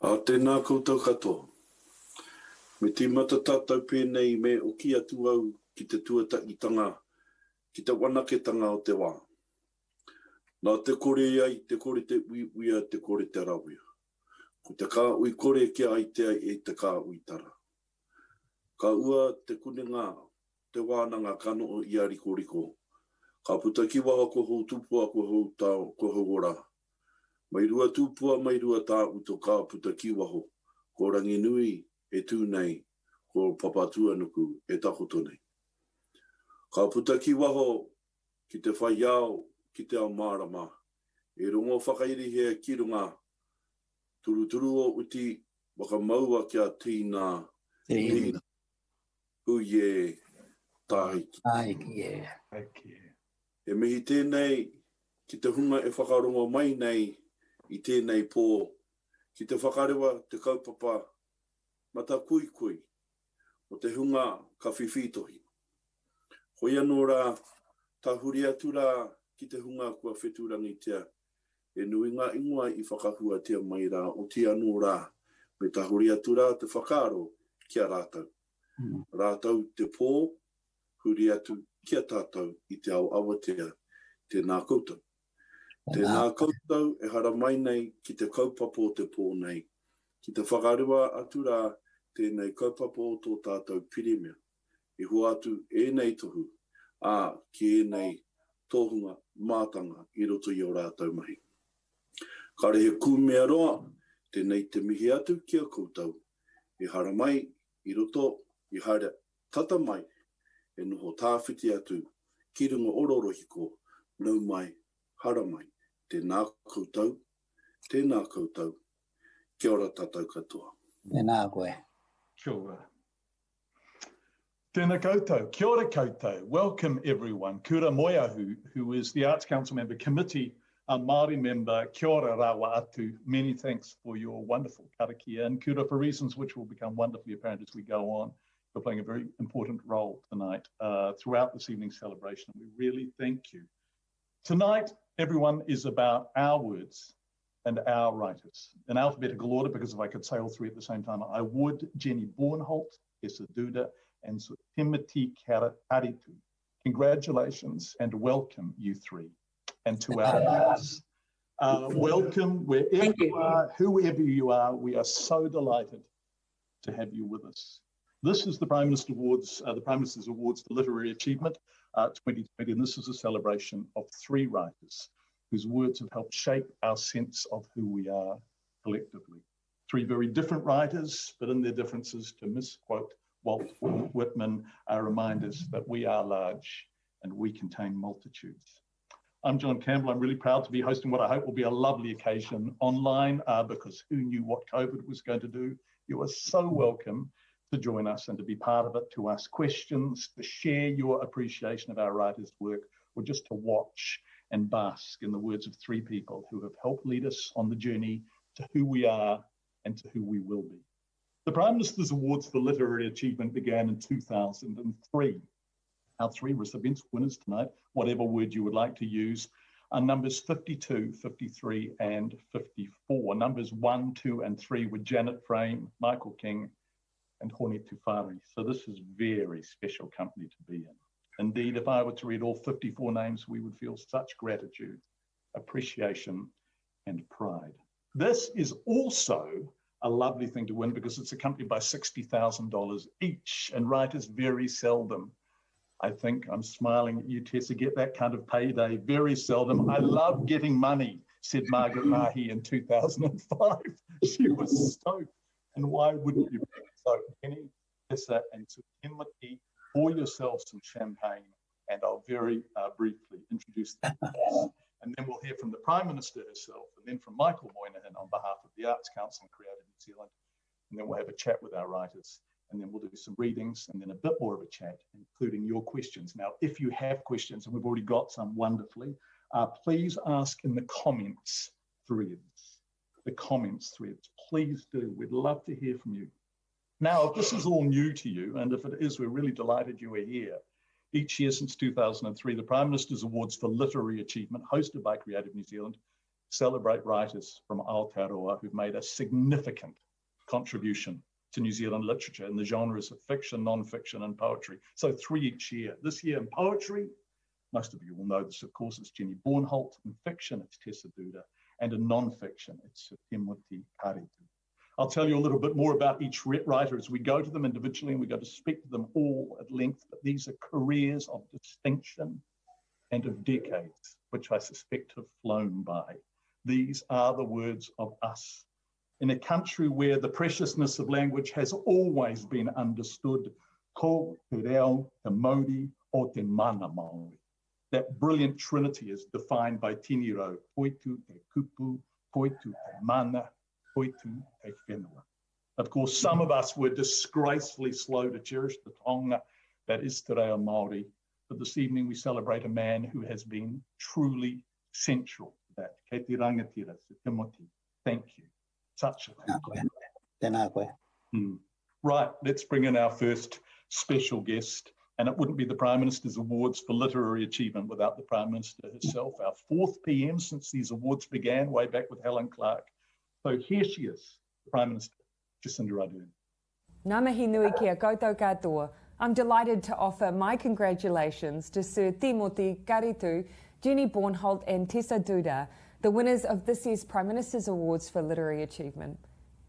Tēnā koutou katoa. Me te matatatau pēnei me o ki atu au ki te tuatakitanga, ki te wanaketanga o te wā. Nā te kore ai, te kore te uia, te kore te rawia. Ko te kā ui kore kia ai te ai e te kā ui tara. Ka ua te kunenga, te wānanga kano o ia riko. Ka puta ki waha ko hou tupua ko hou tau, ko hou ora. Mai rua tūpua, mai rua tā uto ka puta ki waho. Ko rangi nui e tū nei, ko papatua nuku e tahoto nei. Ka puta ki waho ki te whai au, ki te ao marama. E rongo whakairi hea ki runga. Turuturu o uti, waka maua kia tīna. Tīna. Uye, tāhiki. Tāhiki, E mihi tēnei, ki te hunga e whakarongo mai nei, i tēnei pō, ki te whakarewa, te kaupapa, mata kui, o te hunga ka whiwhitohi. Hoi anō rā, tā huri atu rā, ki te hunga kua wheturangi tia, e nui ngā ingoa i whakahua tia mai rā, o tia anō rā, me tā huri atu rā, te whakaro kia rātau. Rātau te pō, huri atu kia tātou i te ao awatea, tēnā koutou. Tēnā koutou e hara mai nei ki te kaupapo te pō nei. Ki te whakarewa atu rā, tēnei kaupapo tō tātou piremia. E hua atu e nei tohu, ki e nei tohunga mātanga i roto i o rātou mahi. Ka rehe kūmea roa, tēnei te mihi atu kia koutou. E hara mai i roto i haere tata mai, e noho tāwhiti atu, ki runga ororohiko, nau mai, hara mai. Tēnā koutou, kia ora tātou katoa. Tēnā koe. Kia ora. Tēnā koutou, kia ora koutou. Welcome everyone. Kura Moia, who is the Arts Council member, committee, a Māori member, kia ora rawa atu. Many thanks for your wonderful karakia, and kura for reasons which will become wonderfully apparent as we go on. You're playing a very important role tonight throughout this evening's celebration. We really thank you. Tonight, everyone, is about our words and our writers. In alphabetical order, because if I could say all three at the same time, I would. Jenny Bornholdt, Tessa Duder, and Tīmoti Kāretu. Congratulations and welcome, you three. And to our guests, welcome wherever you are, whoever you are. We are so delighted to have you with us. This is the Prime Minister's Awards for Literary Achievement 2020, and this is a celebration of three writers whose words have helped shape our sense of who we are collectively. Three very different writers, but in their differences, to misquote Walt Whitman, are reminders that we are large and we contain multitudes. I'm John Campbell. I'm really proud to be hosting what I hope will be a lovely occasion online, because who knew what COVID was going to do? You are so welcome to join us and to be part of it, to ask questions, to share your appreciation of our writers' work, or just to watch and bask in the words of three people who have helped lead us on the journey to who we are and to who we will be. The Prime Minister's Awards for Literary Achievement began in 2003. Our three recipients, winners tonight, whatever word you would like to use, are numbers 52, 53, and 54. Numbers 1, 2, and 3 were Janet Frame, Michael King, and Hone Tufari. So this is very special company to be in. Indeed, if I were to read all 54 names, we would feel such gratitude, appreciation, and pride. This is also a lovely thing to win because it's accompanied by $60,000 each, and writers very seldom, I think I'm smiling at you, Tessa, get that kind of payday, very seldom. I love getting money, said Margaret Mahi in 2005. She was stoked. And why wouldn't you be? So, Jenny, Tessa, and Siddimity, pour yourselves some champagne, and I'll very briefly introduce them. And then we'll hear from the Prime Minister herself, and then from Michael Moynihan on behalf of the Arts Council and Creative New Zealand. And then we'll have a chat with our writers, and then we'll do some readings, and then a bit more of a chat, including your questions. Now, if you have questions, and we've already got some wonderfully, please ask in the comments threads. The comments threads, please do. We'd love to hear from you. Now, if this is all new to you, and if it is, we're really delighted you are here. Each year since 2003, the Prime Minister's Awards for Literary Achievement, hosted by Creative New Zealand, celebrate writers from Aotearoa who've made a significant contribution to New Zealand literature in the genres of fiction, non-fiction, and poetry. So 3 each year. This year in poetry, most of you will know this, of course, it's Jenny Bornholdt. In fiction, it's Tessa Duder. And in non-fiction, it's Tīmoti Kāretu. I'll tell you a little bit more about each writer as we go to them individually, and we go to speak to them all at length. But these are careers of distinction and of decades, which I suspect have flown by. These are the words of us. In a country where the preciousness of language has always been understood, ko te reo, te mauri, o te mana Māori. That brilliant trinity is defined by Tiniro, poitu te kupu, poitu te mana, poitu te whenua. Of course, some of us were disgracefully slow to cherish the taonga that is te reo Māori, but this evening we celebrate a man who has been truly central to that. Kei te rangatira, Siddimity. Thank you. Such a thank you. Right, let's bring in our first special guest. And it wouldn't be the Prime Minister's Awards for Literary Achievement without the Prime Minister herself. Our 4th PM since these awards began, way back with Helen Clark. So here she is, the Prime Minister, Jacinda Ardern. Ngā mihi nui kia koutou katoa. I'm delighted to offer my congratulations to Sir Tīmoti Kāretu, Jenny Bornholdt and Tessa Duder, the winners of this year's Prime Minister's Awards for Literary Achievement.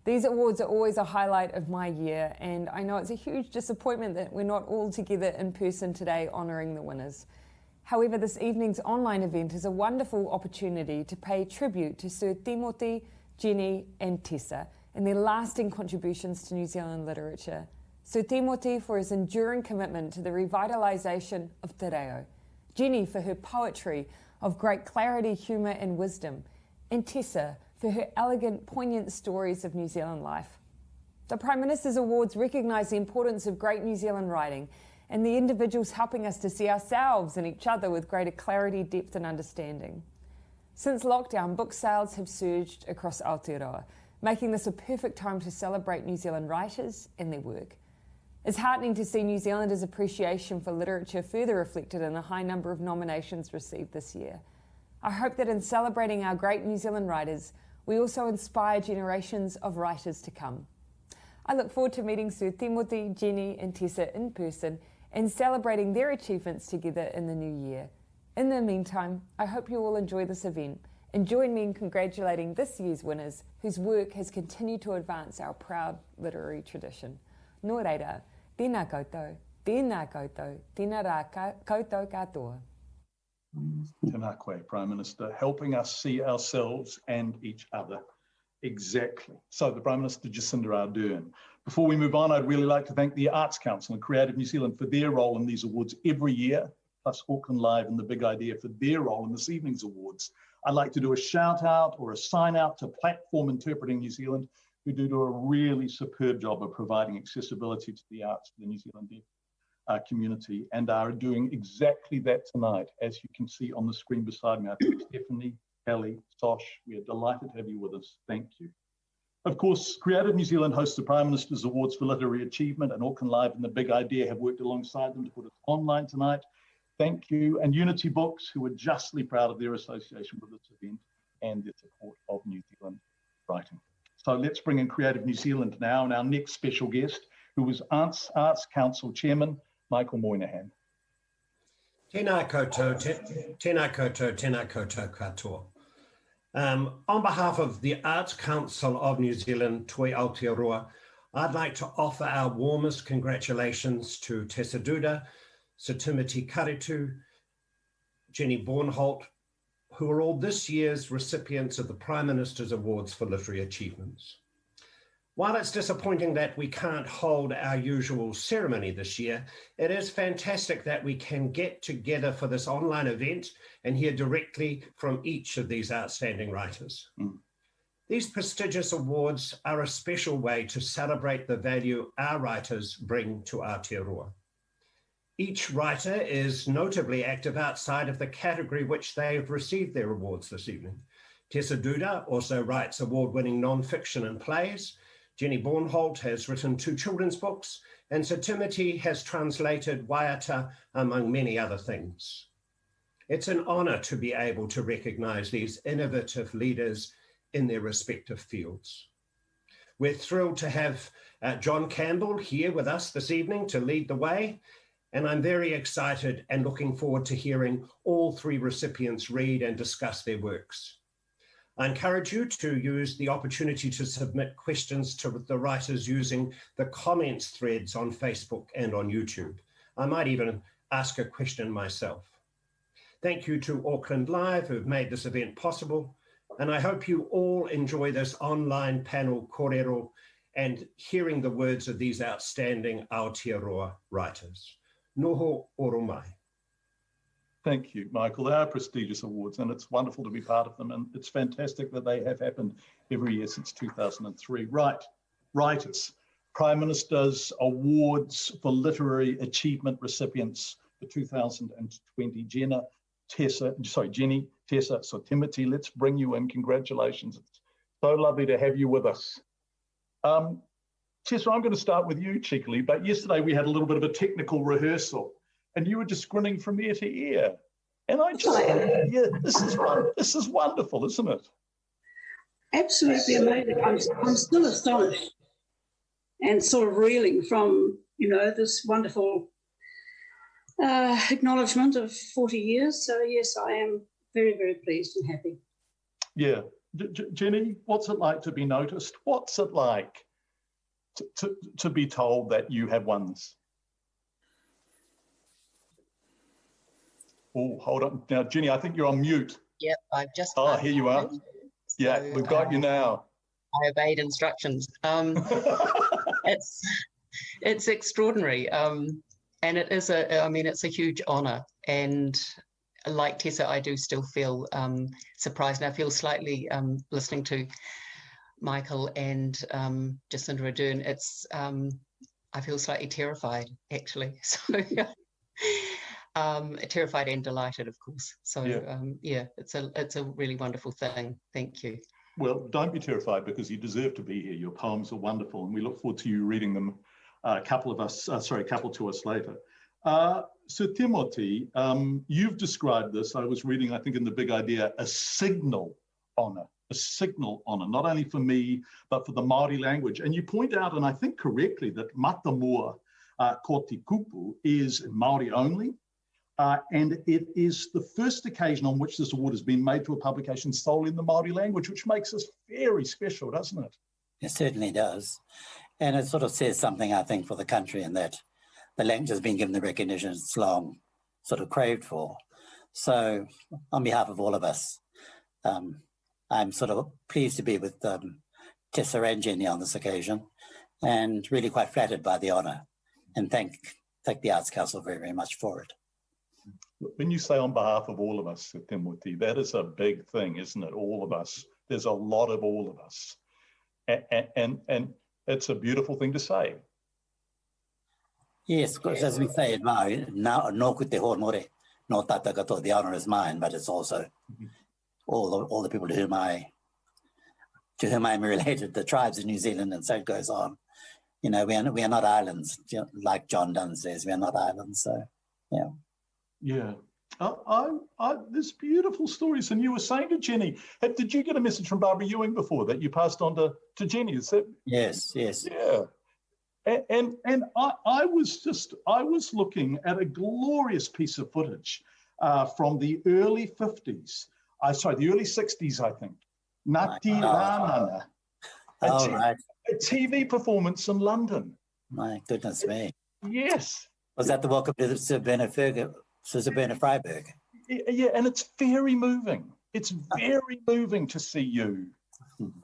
These awards are always a highlight of my year, and I know it's a huge disappointment that we're not all together in person today honouring the winners. However, this evening's online event is a wonderful opportunity to pay tribute to Sir Tīmoti, Jenny and Tessa and their lasting contributions to New Zealand literature. Sir Tīmoti for his enduring commitment to the revitalisation of te reo, Jenny for her poetry of great clarity, humour and wisdom, and Tessa for her elegant, poignant stories of New Zealand life. The Prime Minister's Awards recognise the importance of great New Zealand writing and the individuals helping us to see ourselves and each other with greater clarity, depth and understanding. Since lockdown, book sales have surged across Aotearoa, making this a perfect time to celebrate New Zealand writers and their work. It's heartening to see New Zealanders' appreciation for literature further reflected in the high number of nominations received this year. I hope that in celebrating our great New Zealand writers, we also inspire generations of writers to come. I look forward to meeting Sir Tīmoti, Jenny and Tessa in person and celebrating their achievements together in the new year. In the meantime, I hope you all enjoy this event and join me in congratulating this year's winners whose work has continued to advance our proud literary tradition. Nō reira, tēnā koutou, tēnā koutou, tēnā rā koutou katoa. Tēnā koe, Prime Minister, helping us see ourselves and each other. Exactly. So the Prime Minister, Jacinda Ardern. Before we move on, I'd really like to thank the Arts Council and Creative New Zealand for their role in these awards every year, plus Auckland Live and The Big Idea for their role in this evening's awards. I'd like to do a shout out or a sign out to Platform Interpreting New Zealand, who do a really superb job of providing accessibility to the arts for the New Zealand deaf community, and are doing exactly that tonight, as you can see on the screen beside me. I think Stephanie, Kelly, Sosh, we are delighted to have you with us. Thank you. Of course, Creative New Zealand hosts the Prime Minister's Awards for Literary Achievement, and Auckland Live and The Big Idea have worked alongside them to put it online tonight. Thank you. And Unity Books, who are justly proud of their association with this event and their support of New Zealand writing. So let's bring in Creative New Zealand now, and our next special guest, who is Arts Council Chairman, Michael Moynihan. Tēnā koutou, tēnā koutou, tēnā koutou katoa. On behalf of the Arts Council of New Zealand, Toi Aotearoa, I'd like to offer our warmest congratulations to Tessa Duder, Sir Tīmoti Kāretu, Jenny Bornholdt, who are all this year's recipients of the Prime Minister's Awards for Literary Achievements. While it's disappointing that we can't hold our usual ceremony this year, it is fantastic that we can get together for this online event and hear directly from each of these outstanding writers. These prestigious awards are a special way to celebrate the value our writers bring to Aotearoa. Each writer is notably active outside of the category which they've received their awards this evening. Tessa Duder also writes award-winning non-fiction and plays. Jenny Bornholdt has written 2 children's books, and Sir Tīmoti has translated Waiata, among many other things. It's an honour to be able to recognise these innovative leaders in their respective fields. We're thrilled to have John Campbell here with us this evening to lead the way, and I'm very excited and looking forward to hearing all three recipients read and discuss their works. I encourage you to use the opportunity to submit questions to the writers using the comments threads on Facebook and on YouTube. I might even ask a question myself. Thank you to Auckland Live, who've made this event possible, and I hope you all enjoy this online panel kōrero and hearing the words of these outstanding Aotearoa writers. Noho oro mai. Thank you, Michael. They are prestigious awards, and it's wonderful to be part of them, and it's fantastic that they have happened every year since 2003. Right, writers, Prime Minister's Awards for Literary Achievement recipients for 2020. Jenny, Tessa, so Tīmoti, let's bring you in. Congratulations. It's so lovely to have you with us. Tessa, I'm going to start with you cheekily, but yesterday we had a little bit of a technical rehearsal and you were just grinning from ear to ear. And I just, yeah, this is wonderful, isn't it? Absolutely amazing. I'm still astonished and sort of reeling from, you know, this wonderful acknowledgement of 40 years. So yes, I am very, very pleased and happy. Yeah. Jenny, what's it like to be noticed? What's it like to be told that you have won this? Oh, hold on. Now, Jenny, I think you're on mute. Yep, I've just... Oh, here you are. Yeah, so, we've got you now. I obeyed instructions. It's extraordinary. And it is it's a huge honour. And like Tessa, I do still feel surprised. And I feel slightly listening to Michael and Jacinda Ardern. I feel slightly terrified, actually. So terrified and delighted, of course. So yeah, it's a really wonderful thing. Thank you. Well, don't be terrified because you deserve to be here. Your poems are wonderful, and we look forward to you reading them. A couple to us later. So Tīmoti, you've described this. I was reading, I think, in the Big Idea, a signal honour, not only for me, but for the Māori language. And you point out, and I think correctly, that matamua ko te kupu is Māori only. And it is the first occasion on which this award has been made to a publication solely in the Māori language, which makes us very special, doesn't it? It certainly does. And it sort of says something, I think, for the country in that the language has been given the recognition it's long sort of craved for. So on behalf of all of us, I'm sort of pleased to be with Tessa and Jenny on this occasion and really quite flattered by the honour and thank the Arts Council very, very much for it. When you say on behalf of all of us, Tīmoti, that is a big thing, isn't it? All of us. There's a lot of all of us. And it's a beautiful thing to say. Yes, because as we say in Māori, no ku te honore, no tata katoa, the honour is mine, but it's also all the people to whom I'm related, the tribes in New Zealand, and so it goes on. You know, we are not islands, like John Donne says, we are not islands, so yeah. Yeah. There's beautiful stories, and you were saying to Jenny, did you get a message from Barbara Ewing before that you passed on to Jenny? Is that... Yes. Yeah. And I was looking at a glorious piece of footage from the early 50s. The early 60s, I think. Ngāti Rānana. A TV performance in London. My goodness me. Yes. Was that the welcome to Sir Bernard Freiberg? Yeah, and it's very moving. It's very moving to see you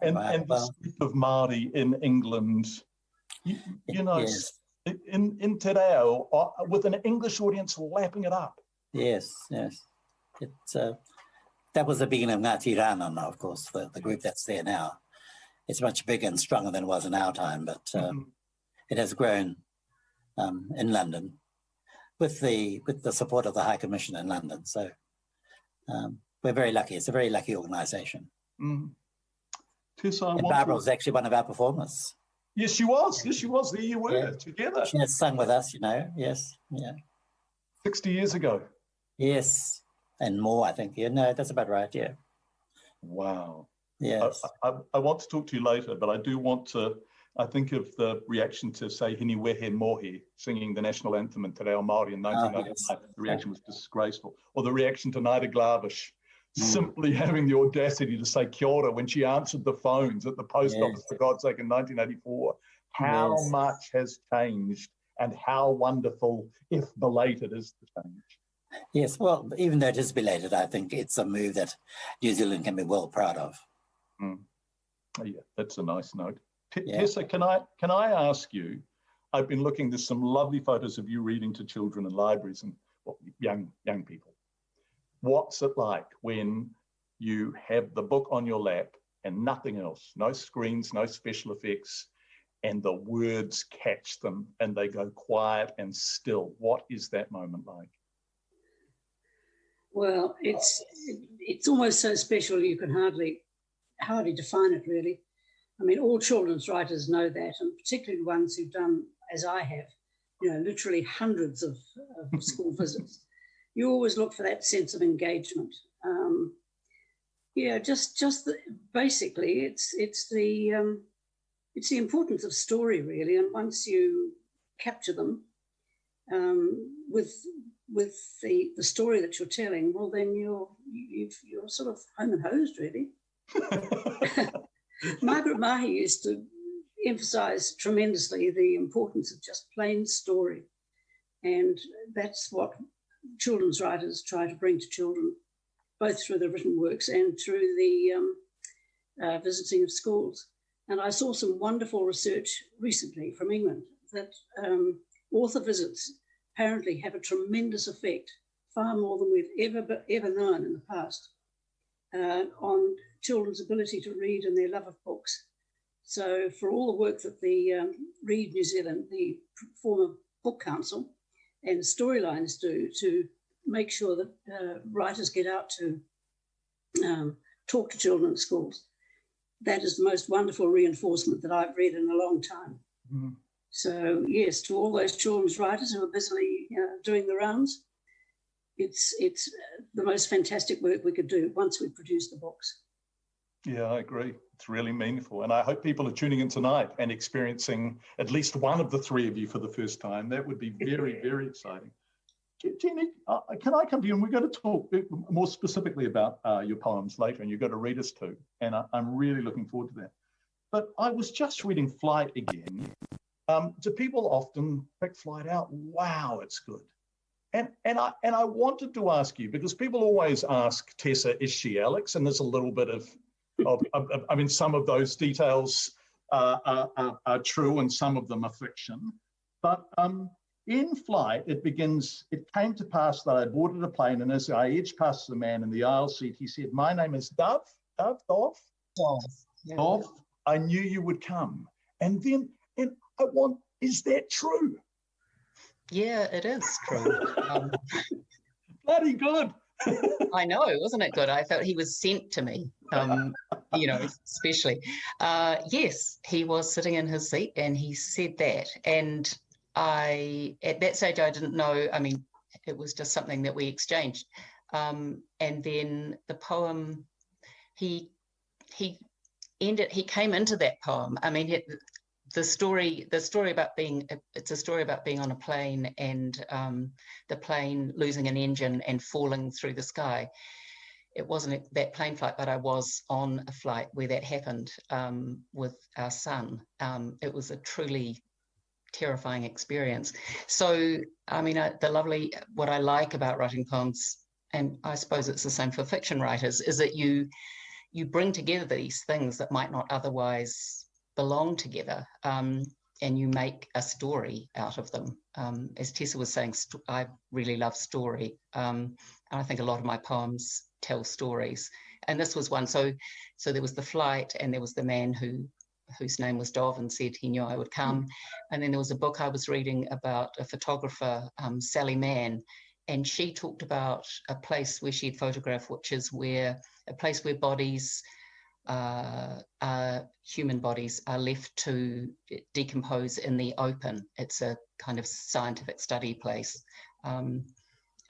and the group of Māori in England. You know, yes. in Te Reo, with an English audience lapping it up. Yes. It's that was the beginning of Ngāti Rānana, of course, the group that's there now. It's much bigger and stronger than it was in our time, but it has grown in London with the support of the High Commission in London. So we're very lucky. It's a very lucky organisation. Tessa, and Barbara was actually one of our performers. Yes, she was. There you were, together. She has sung with us, you know. Yes, yeah. 60 years ago. Yes, and more, I think. Yeah, no, that's about right, yeah. Wow. Yes. I want to talk to you later, but I do want to, I think of the reaction to, say, Hini Wehe Mohi singing the national anthem in Te Reo Māori in 1995. Yes. The reaction was disgraceful. Or the reaction to Naida Glavish simply having the audacity to say kia ora when she answered the phones at the post office, for God's sake, in 1984. How much has changed, and how wonderful, if belated, is the change. Yes, well, even though it is belated, I think it's a move that New Zealand can be well proud of. Yeah, that's a nice note. Tessa, can I ask you, I've been looking, there's some lovely photos of you reading to children in libraries and young people. What's it like when you have the book on your lap and nothing else, no screens, no special effects, and the words catch them and they go quiet and still? What is that moment like? Well, it's almost so special you can hardly define it, really. I mean, all children's writers know that, and particularly ones who've done, as I have, literally hundreds of school visits. You always look for that sense of engagement. Basically, it's the importance of story, really. And once you capture them with the story that you're telling, well, then you're sort of home and hosed, really. Margaret Mahi used to emphasise tremendously the importance of just plain story, and that's what children's writers try to bring to children, both through the written works and through the visiting of schools. And I saw some wonderful research recently from England that author visits apparently have a tremendous effect, far more than we've ever known in the past, on children's ability to read and their love of books. So for all the work that the Read New Zealand, the former Book Council, and Storylines do to make sure that writers get out to talk to children at schools, that is the most wonderful reinforcement that I've read in a long time. So yes, to all those children's writers who are busily doing the rounds, it's the most fantastic work we could do once we produce the books. Yeah, I agree. It's really meaningful. And I hope people are tuning in tonight and experiencing at least one of the three of you for the first time. That would be very, very exciting. Jenny, can I come to you? And we're going to talk more specifically about your poems later, and you're going to read us too. And I'm really looking forward to that. But I was just reading Flight again. Do people often pick Flight out? Wow, it's good. And I wanted to ask you, because people always ask Tessa, is she Alex? And there's a little bit of I mean, some of those details are true and some of them are fiction. But in Flight, it begins, it came to pass that I boarded a plane, and as I edged past the man in the aisle seat, he said, my name is Dove. I knew you would come. And then, is that true? Yeah, it is true. Bloody good. I know, wasn't it good? I felt he was sent to me, especially. Yes, he was sitting in his seat and he said that. And at that stage, I didn't know, I mean, it was just something that we exchanged. And then the poem, he came into that poem. I mean, the story about being, it's a story about being on a plane and the plane losing an engine and falling through the sky. It wasn't that plane flight, but I was on a flight where that happened with our son. It was a truly terrifying experience. So, I mean, what I like about writing poems, and I suppose it's the same for fiction writers, is that you bring together these things that might not otherwise belong together, and you make a story out of them. As Tessa was saying, I really love story. And I think a lot of my poems tell stories. And this was one. So there was the flight, and there was the man whose name was Dov and said he knew I would come. And then there was a book I was reading about a photographer, Sally Mann, and she talked about a place where she had photographed, which is a place where bodies, human bodies, are left to decompose in the open. It's a kind of scientific study place.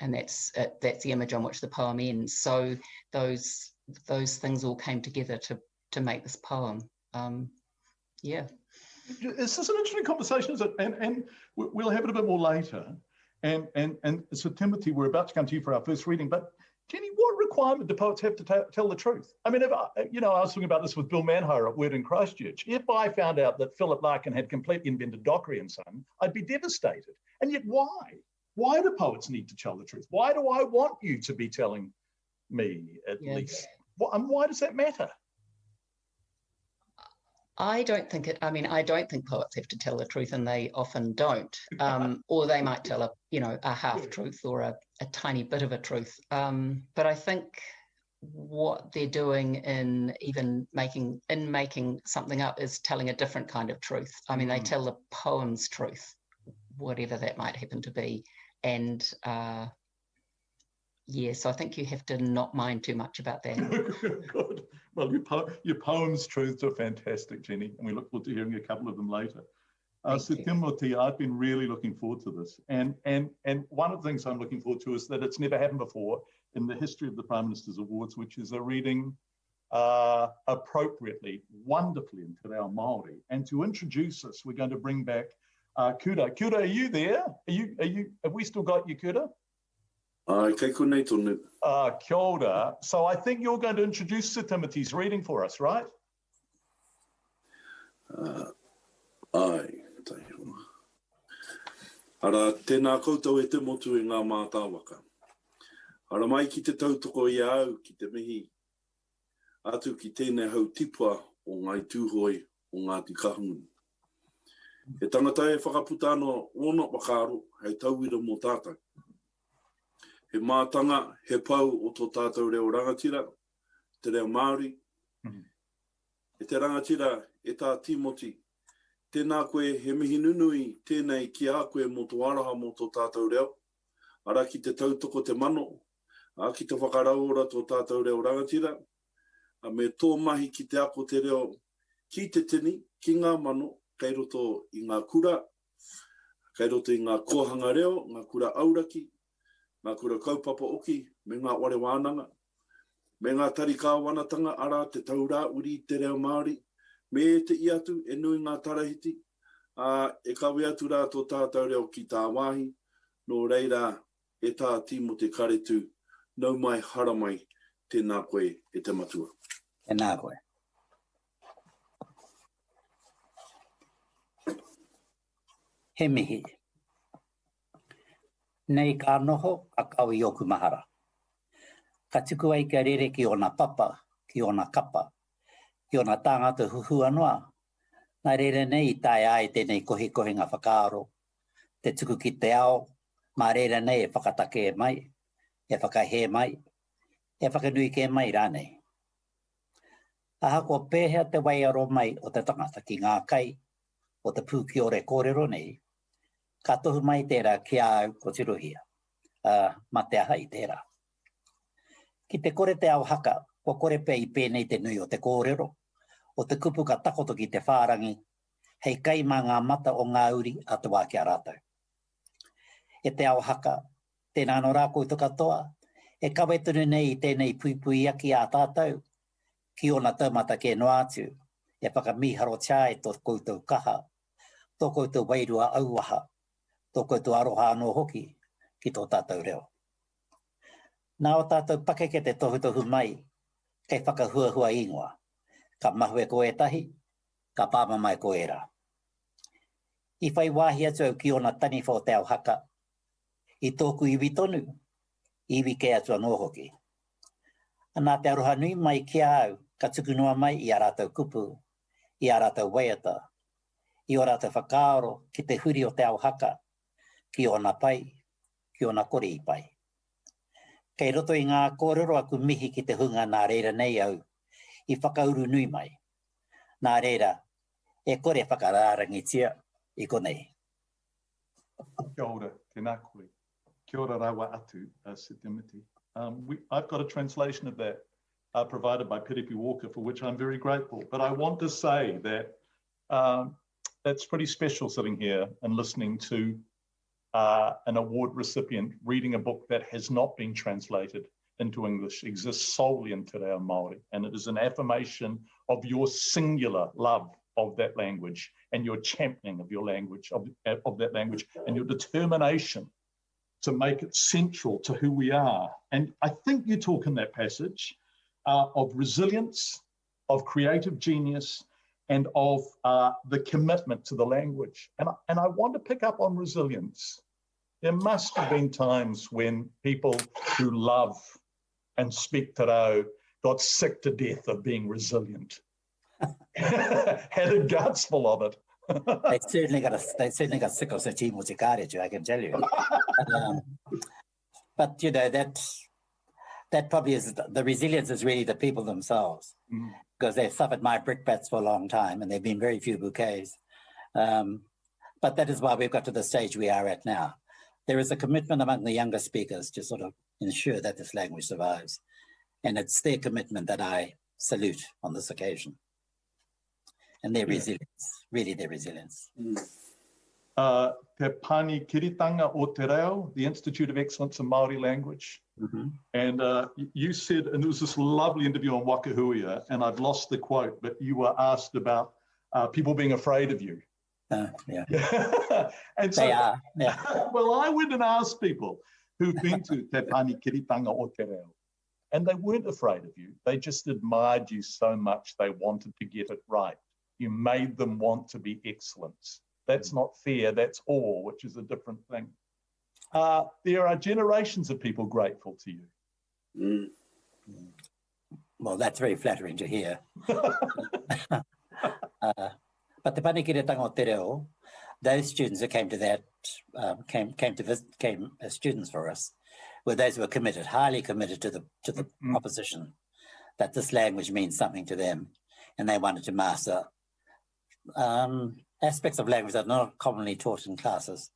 that's the image on which the poem ends. So those things all came together to make this poem. Yeah. This is an interesting conversation, isn't it? And we'll have it a bit more later. And so Tīmoti, we're about to come to you for our first reading, but Jenny, what requirement do poets have to tell the truth? I mean, if I was talking about this with Bill Manhire at Word in Christchurch. If I found out that Philip Larkin had completely invented Dockery and Son, I'd be devastated. And yet why? Why do poets need to tell the truth? Why do I want you to be telling me at least? And why does that matter? I don't think poets have to tell the truth, and they often don't. Or they might tell a half truth or a tiny bit of a truth. But I think what they're doing in making something up is telling a different kind of truth. I mean, they tell the poem's truth, whatever that might happen to be. And so I think you have to not mind too much about that. Good. Well, your poem's truths are fantastic, Jenny, and we look forward to hearing a couple of them later. So Tīmoti, I've been really looking forward to this. And one of the things I'm looking forward to is that it's never happened before in the history of the Prime Minister's Awards, which is a reading appropriately, wonderfully into our Māori. And to introduce us, we're going to bring back Kura. Kura, are you there? Have we still got you, Kura? Kei konei tonu. Kia ora. So I think you're going to introduce Siddimity's reading for us, right? Ai, tai hoa. Ara, tēnā koutou e te motu e ngā mātāwaka. Ara mai ki te tautoko i au ki te mihi. Atu ki tēnei hau tipua o ngai tūhoi o Ngāti Kahungunu. He tangata e whakaputa anō ono whakaro hei tauira mō tātou. He mātanga, he pau o tō tātou reo rangatira, te reo Māori. E te rangatira e tā Tīmoti. Tēnā koe he mihi nunui tēnei ki a koe mō tō araha mō tō tātou reo. Ara ki te tautoko te mano, a ki te whakaraura tō tātou reo rangatira. A me tō mahi ki te ako te reo ki te tini, ki ngā mano, kei roto i ngā kura, kei roto i ngā kohanga reo, ngā kura auraki, ngā kura kaupapa oki, me ngā ware wānanga, me ngā tarika wanatanga ara te taurā uri te reo Māori, me te iatu e nui ngā tarahiti, e kawe atu rā tō tātou reo ki tā wāhi, no reira e tā Tīmoti Kāretu, nau mai hara mai, tēnā koe e te matua. Tēnā koe. He mihi. Nei ka noho a kau I oku mahara. Ka tuku ai ka rere ki ona papa, ki ona kapa, ki ona tāngata huhua noa. Nā rere nei tai ai tēnei kohi ngā whakaaro. Te tuku ki te ao, mā rere nei e whakatake e mai, e whakahe mai, e whakanui ke mai rānei. Aha kua pēhea te waiaro mai o te tangata ki ngā kai, o te pū ki ore kōrero nei, ka tohu mai tērā ki au ko tiruhia, ma te aha I tērā. Ki te kore te au haka, ko kore pe I pēnei te nui o te kōrero, o te kupu ka takoto ki te whārangi, hei kai mā ngā mata o ngā uri atua ki a rātou. E te au haka, tēnā no rā koutou katoa, e kawetunu nei I tēnei puipui aki a tātou, ki ona taumata ke no atu, e whakamiharo tia tō koutou kaha, tō koutou wairua auaha, tō koutou aroha anō hoki ki tō tātou reo. Nā o tātou pake ke te tohutohu mai, kei whakahuahua ingoa, ka mahu e koe tahi, ka pāma mai koe rā. I whai wāhi atu au ki ona tani whao te au haka, I tōku iwi tonu, iwi ke atu anō hoki. Nā te aroha nui mai ki au, ka tukunua mai I a rātou kupu, I a rātou waiata, I o rātou whakaaro ki te huri o te au haka, ki ona pai, ki ona kore I pai. Kei roto I ngā kōrero aku mihi ki te hunga nā reira nei au, I whakauru nui mai. Nā reira, e kore whakarārangitia I konei. Kia ora, tēnā koe. Kia ora rawa atu, Siddimity. I've got a translation of that provided by Piripi Walker, for which I'm very grateful. But I want to say that it's pretty special sitting here and listening to an award recipient reading a book that has not been translated into English, exists solely in Te Reo Māori, and it is an affirmation of your singular love of that language and your championing of your language, of that language, and your determination to make it central to who we are. And I think you talk in that passage of resilience, of creative genius, and of the commitment to the language. And I want to pick up on resilience. There must have been times when people who love and speak te reo got sick to death of being resilient. Had a guts full of it. They certainly got sick of the Tīmoti Kāretu, I can tell you. But you know, that probably is the resilience is really the people themselves, because they've suffered my brickbats for a long time and there have been very few bouquets. But that is why we've got to the stage we are at now. There is a commitment among the younger speakers to sort of ensure that this language survives. And it's their commitment that I salute on this occasion. And their resilience, really their resilience. Te Pani Kiritanga o Te Reo, the Institute of Excellence in Māori Language. And you said, and there was this lovely interview on Wakahuia, and I've lost the quote, but you were asked about people being afraid of you. And so, they are. Well, I went and asked people who've been to Te Pani Kiritanga o Te Reo, and they weren't afraid of you. They just admired you so much they wanted to get it right. You made them want to be excellence. That's not fear, that's awe, which is a different thing. There are generations of people grateful to you. Well, that's very flattering to hear. But the Pani Kiritanga o Te Reo, those students who came to that, came as students for us, were those who were committed, highly committed to the proposition that this language means something to them, and they wanted to master aspects of language that are not commonly taught in classes,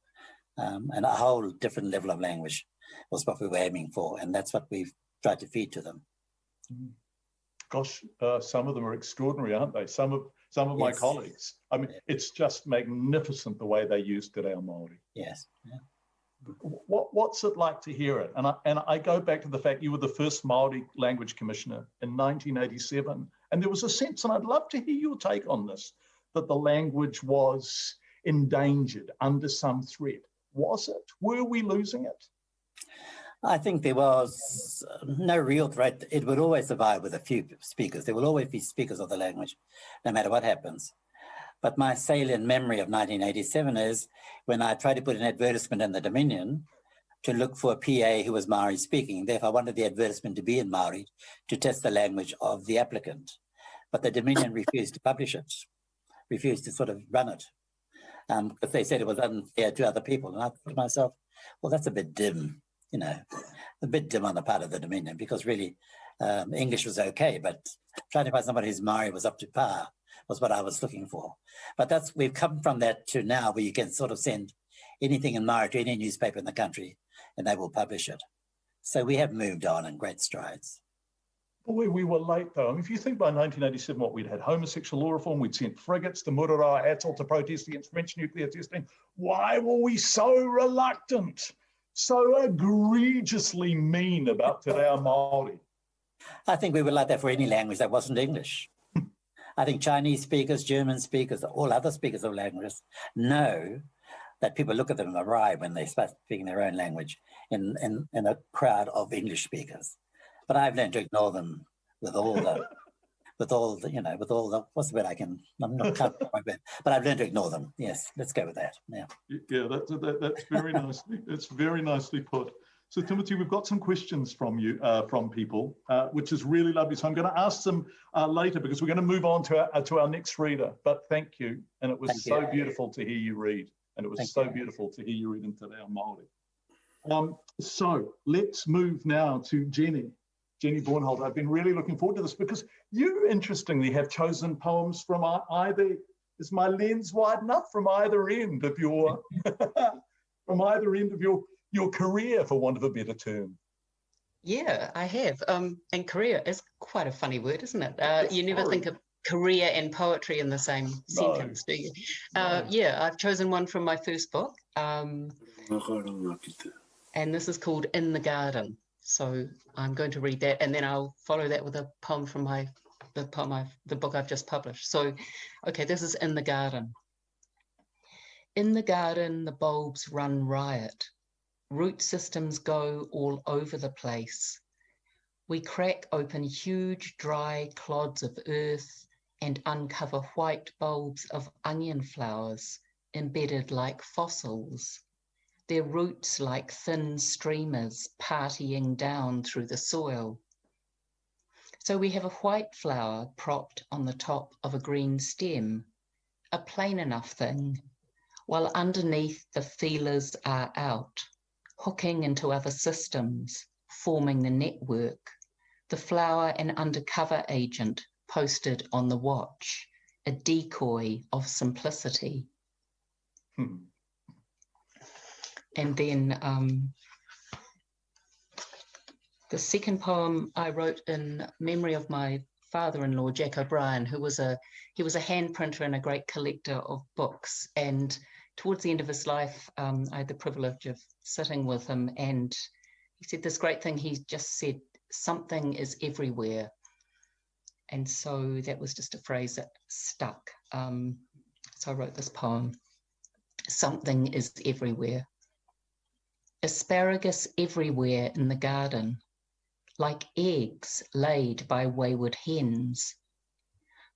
and a whole different level of language was what we were aiming for, and that's what we've tried to feed to them. Gosh, some of them are extraordinary, aren't they? Some of my colleagues. I mean, it's just magnificent the way they use Te Reo Māori. Yes. Yeah. What's it like to hear it? And I go back to the fact you were the first Māori language commissioner in 1987, and there was a sense, and I'd love to hear your take on this, that the language was endangered, under some threat. Was it? Were we losing it? I think there was no real threat. It would always survive with a few speakers. There will always be speakers of the language, no matter what happens. But my salient memory of 1987 is when I tried to put an advertisement in the Dominion to look for a PA who was Māori speaking. Therefore, I wanted the advertisement to be in Māori to test the language of the applicant. But the Dominion refused to publish it, refused to sort of run it, because they said it was unfair to other people. And I thought to myself, well, that's a bit dim. You know, a bit dim on the part of the Dominion, because really English was okay, but trying to find somebody whose Māori was up to par was what I was looking for. But we've come from that to now where you can sort of send anything in Māori to any newspaper in the country and they will publish it. So we have moved on in great strides. Boy, we were late though. I mean, if you think by 1987, what we'd had homosexual law reform, we'd sent frigates to Murarawa Atoll to protest against French nuclear testing. Why were we so reluctant? So egregiously mean about Te Reo Māori? I think we were like that for any language that wasn't English. I think Chinese speakers, German speakers, all other speakers of languages know that people look at them awry when they start speaking their own language in a crowd of English speakers. But I've learned to ignore them with all the, what's the word I'm not comfortable with, but I've learned to ignore them. Yes, let's go with that. Yeah. Yeah, that's very nicely. It's very nicely put. So Tīmoti, we've got some questions from you, from people, which is really lovely. So I'm going to ask them later because we're going to move on to our next reader. But thank you, and it was so beautiful to hear you read, and it was so beautiful to hear you read in Te Reo Māori. So let's move now to Jenny Bornholdt. I've been really looking forward to this because you, interestingly, have chosen poems from either. Is my lens wide enough? From either end of your, your career, for want of a better term. Yeah, I have. And career is quite a funny word, isn't it? You never think of career and poetry in the same sentence, do you? Yeah, I've chosen one from my first book. And this is called In the Garden. So I'm going to read that, and then I'll follow that with a poem from the book I've just published. So, okay, this is In the Garden. In the garden, the bulbs run riot. Root systems go all over the place. We crack open huge dry clods of earth and uncover white bulbs of onion flowers embedded like fossils, their roots like thin streamers partying down through the soil. So we have a white flower propped on the top of a green stem, a plain enough thing, while underneath the feelers are out, hooking into other systems, forming the network, the flower an undercover agent posted on the watch, a decoy of simplicity. And then the second poem I wrote in memory of my father-in-law, Jack O'Brien, he was a hand printer and a great collector of books. And towards the end of his life, I had the privilege of sitting with him, and he said this great thing. He just said, something is everywhere. And so that was just a phrase that stuck. So I wrote this poem, Something is Everywhere. Asparagus everywhere in the garden, like eggs laid by wayward hens.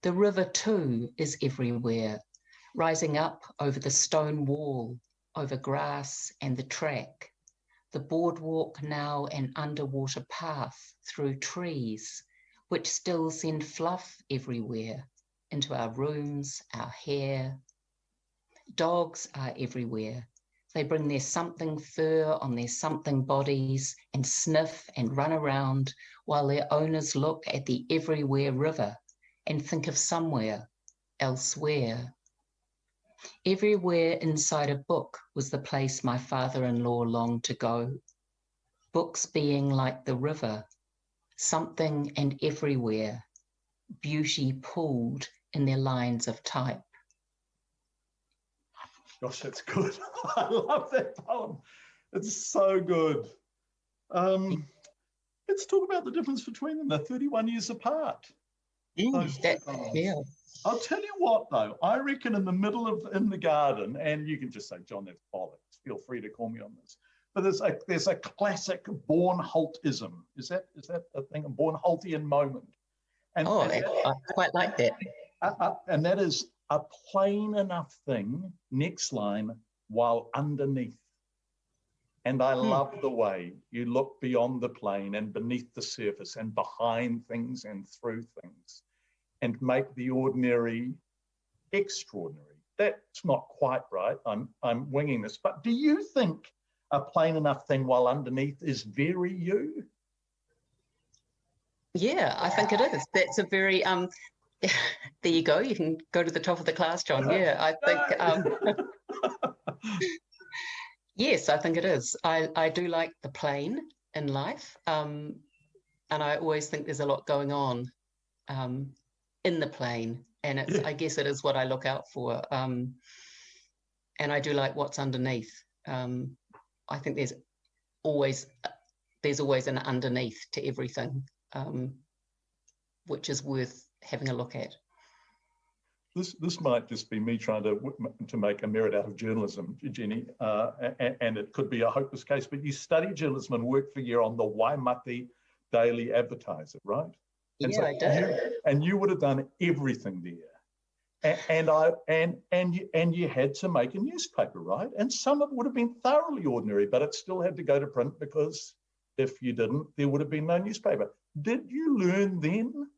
The river too is everywhere, rising up over the stone wall, over grass and the track. The boardwalk now an underwater path through trees, which still send fluff everywhere, into our rooms, our hair. Dogs are everywhere. They bring their something fur on their something bodies and sniff and run around while their owners look at the everywhere river and think of somewhere, elsewhere. Everywhere inside a book was the place my father-in-law longed to go. Books being like the river, something and everywhere, beauty pooled in their lines of type. Gosh, that's good. I love that poem. It's so good. Let's talk about the difference between them. They're 31 years apart. Yeah. I'll tell you what, though. I reckon in the middle of In the Garden, and you can just say, John, that's bollocks. Feel free to call me on this. But there's a classic Bornholdtism. Is that a thing, a Bornholdian moment? I quite like that. And that is a plain enough thing, next line, while underneath. And I love the way you look beyond the plain and beneath the surface and behind things and through things and make the ordinary extraordinary. That's not quite right. I'm winging this. But do you think a plain enough thing while underneath is very you? Yeah, I think it is. That's a very there you go. You can go to the top of the class, John. Yeah, I think yes, I think it is. I do like the plain in life, and I always think there's a lot going on in the plain, and it's I guess it is what I look out for. And I do like what's underneath. I think there's always an underneath to everything, which is worth having a look at. This might just be me trying to make a merit out of journalism, Jenny, and it could be a hopeless case, but you studied journalism and worked for a year on the Waimate Daily Advertiser, right? And yeah, so I did. And you would have done everything there. And you had to make a newspaper, right? And some of it would have been thoroughly ordinary, but it still had to go to print because if you didn't, there would have been no newspaper. Did you learn then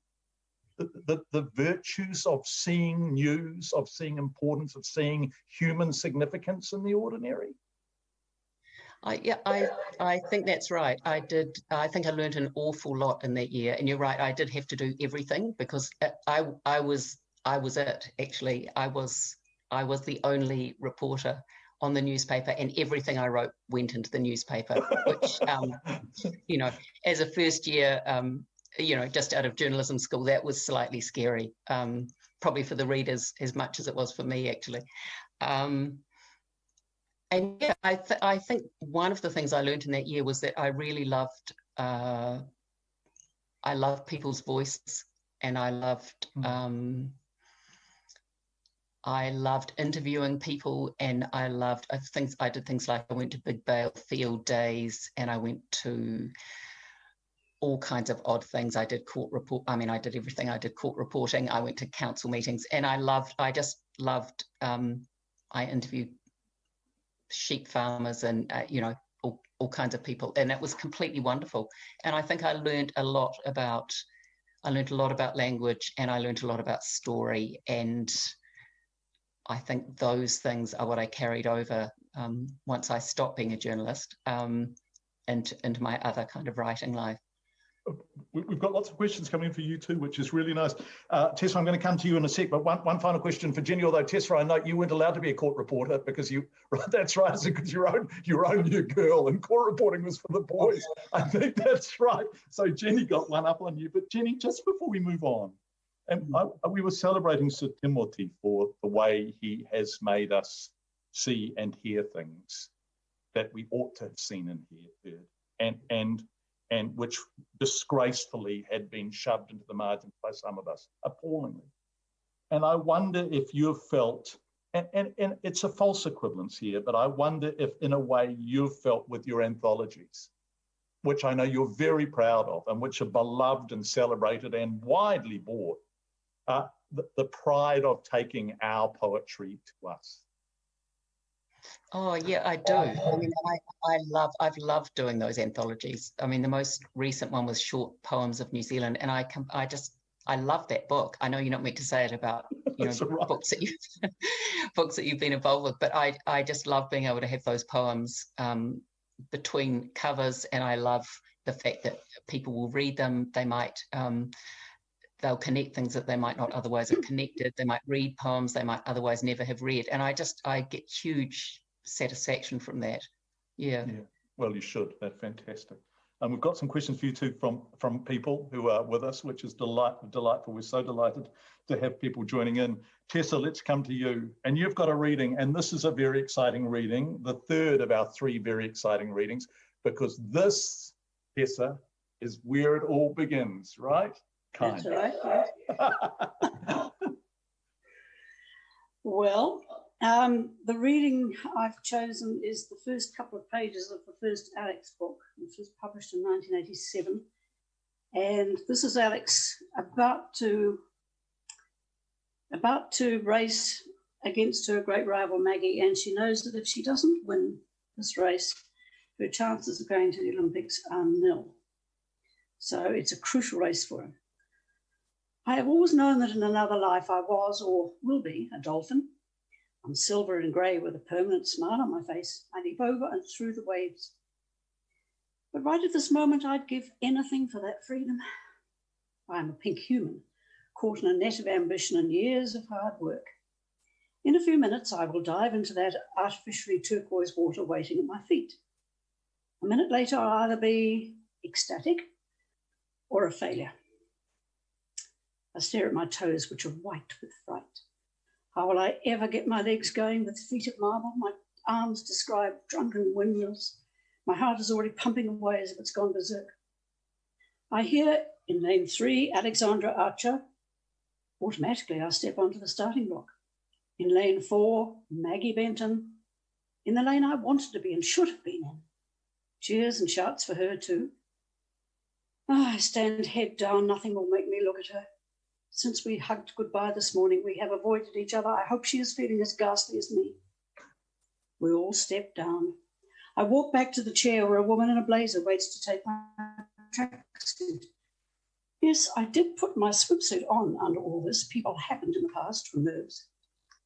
the virtues of seeing news, of seeing importance, of seeing human significance in the ordinary? I think that's right. I did. I think I learned an awful lot in that year. And you're right. I did have to do everything because I was it actually. I was the only reporter on the newspaper, and everything I wrote went into the newspaper. Which you know, as a first year you know, just out of journalism school, that was slightly scary, probably for the readers as much as it was for me, actually. And yeah, I think one of the things I learned in that year was that I really loved, I loved people's voices, and I loved interviewing people, and I did things like I went to Big Bale Field Days, and I went to all kinds of odd things. I did court report. I mean, I did everything. I did court reporting. I went to council meetings, and I just loved, I interviewed sheep farmers and, you know, all kinds of people, and it was completely wonderful. And I think I learned a lot about language, and I learned a lot about story, and I think those things are what I carried over once I stopped being a journalist into my other kind of writing life. We've got lots of questions coming in for you too, which is really nice. Tessa, I'm going to come to you in a sec, but one final question for Jenny, although Tessa, I know you weren't allowed to be a court reporter because that's right, because you're only a girl and court reporting was for the boys. I think that's right. So Jenny got one up on you, but Jenny, just before we move on, and we were celebrating Siddimity for the way he has made us see and hear things that we ought to have seen and heard, and which disgracefully had been shoved into the margins by some of us, appallingly. And I wonder if you've felt, and it's a false equivalence here, but I wonder if in a way you've felt with your anthologies, which I know you're very proud of and which are beloved and celebrated and widely bought, the pride of taking our poetry to us. Oh yeah, I do. I mean, I've loved doing those anthologies. I mean, the most recent one was Short Poems of New Zealand, and I love that book. I know you're not meant to say it about, you know, right, books that you've been involved with, but I just love being able to have those poems between covers, and I love the fact that people will read them. They might they'll connect things that they might not otherwise have connected. They might read poems they might otherwise never have read. And I get huge satisfaction from that. Yeah. Well, you should. They're fantastic. And we've got some questions for you too from people who are with us, which is delightful. We're so delighted to have people joining in. Tessa, let's come to you. And you've got a reading, and this is a very exciting reading, the third of our 3 very exciting readings, because this, Tessa, is where it all begins, right? That's right. Yeah. Well, the reading I've chosen is the first couple of pages of the first Alex book, which was published in 1987. And this is Alex about to race against her great rival Maggie, and she knows that if she doesn't win this race, her chances of going to the Olympics are nil. So it's a crucial race for her. I have always known that in another life I was or will be a dolphin. I'm silver and grey with a permanent smile on my face. I leap over and through the waves. But right at this moment, I'd give anything for that freedom. I am a pink human, caught in a net of ambition and years of hard work. In a few minutes, I will dive into that artificially turquoise water waiting at my feet. A minute later, I'll either be ecstatic or a failure. I stare at my toes, which are white with fright. How will I ever get my legs going with feet of marble? My arms describe drunken windmills. My heart is already pumping away as if it's gone berserk. I hear in lane 3, Alexandra Archer. Automatically, I step onto the starting block. In lane 4, Maggie Benton. In the lane I wanted to be and should have been in. Cheers and shouts for her too. I stand head down. Nothing will make me look at her. Since we hugged goodbye this morning, we have avoided each other. I hope she is feeling as ghastly as me. We all step down. I walk back to the chair where a woman in a blazer waits to take my tracksuit. Yes, I did put my swimsuit on under all this. People happened in the past from nerves.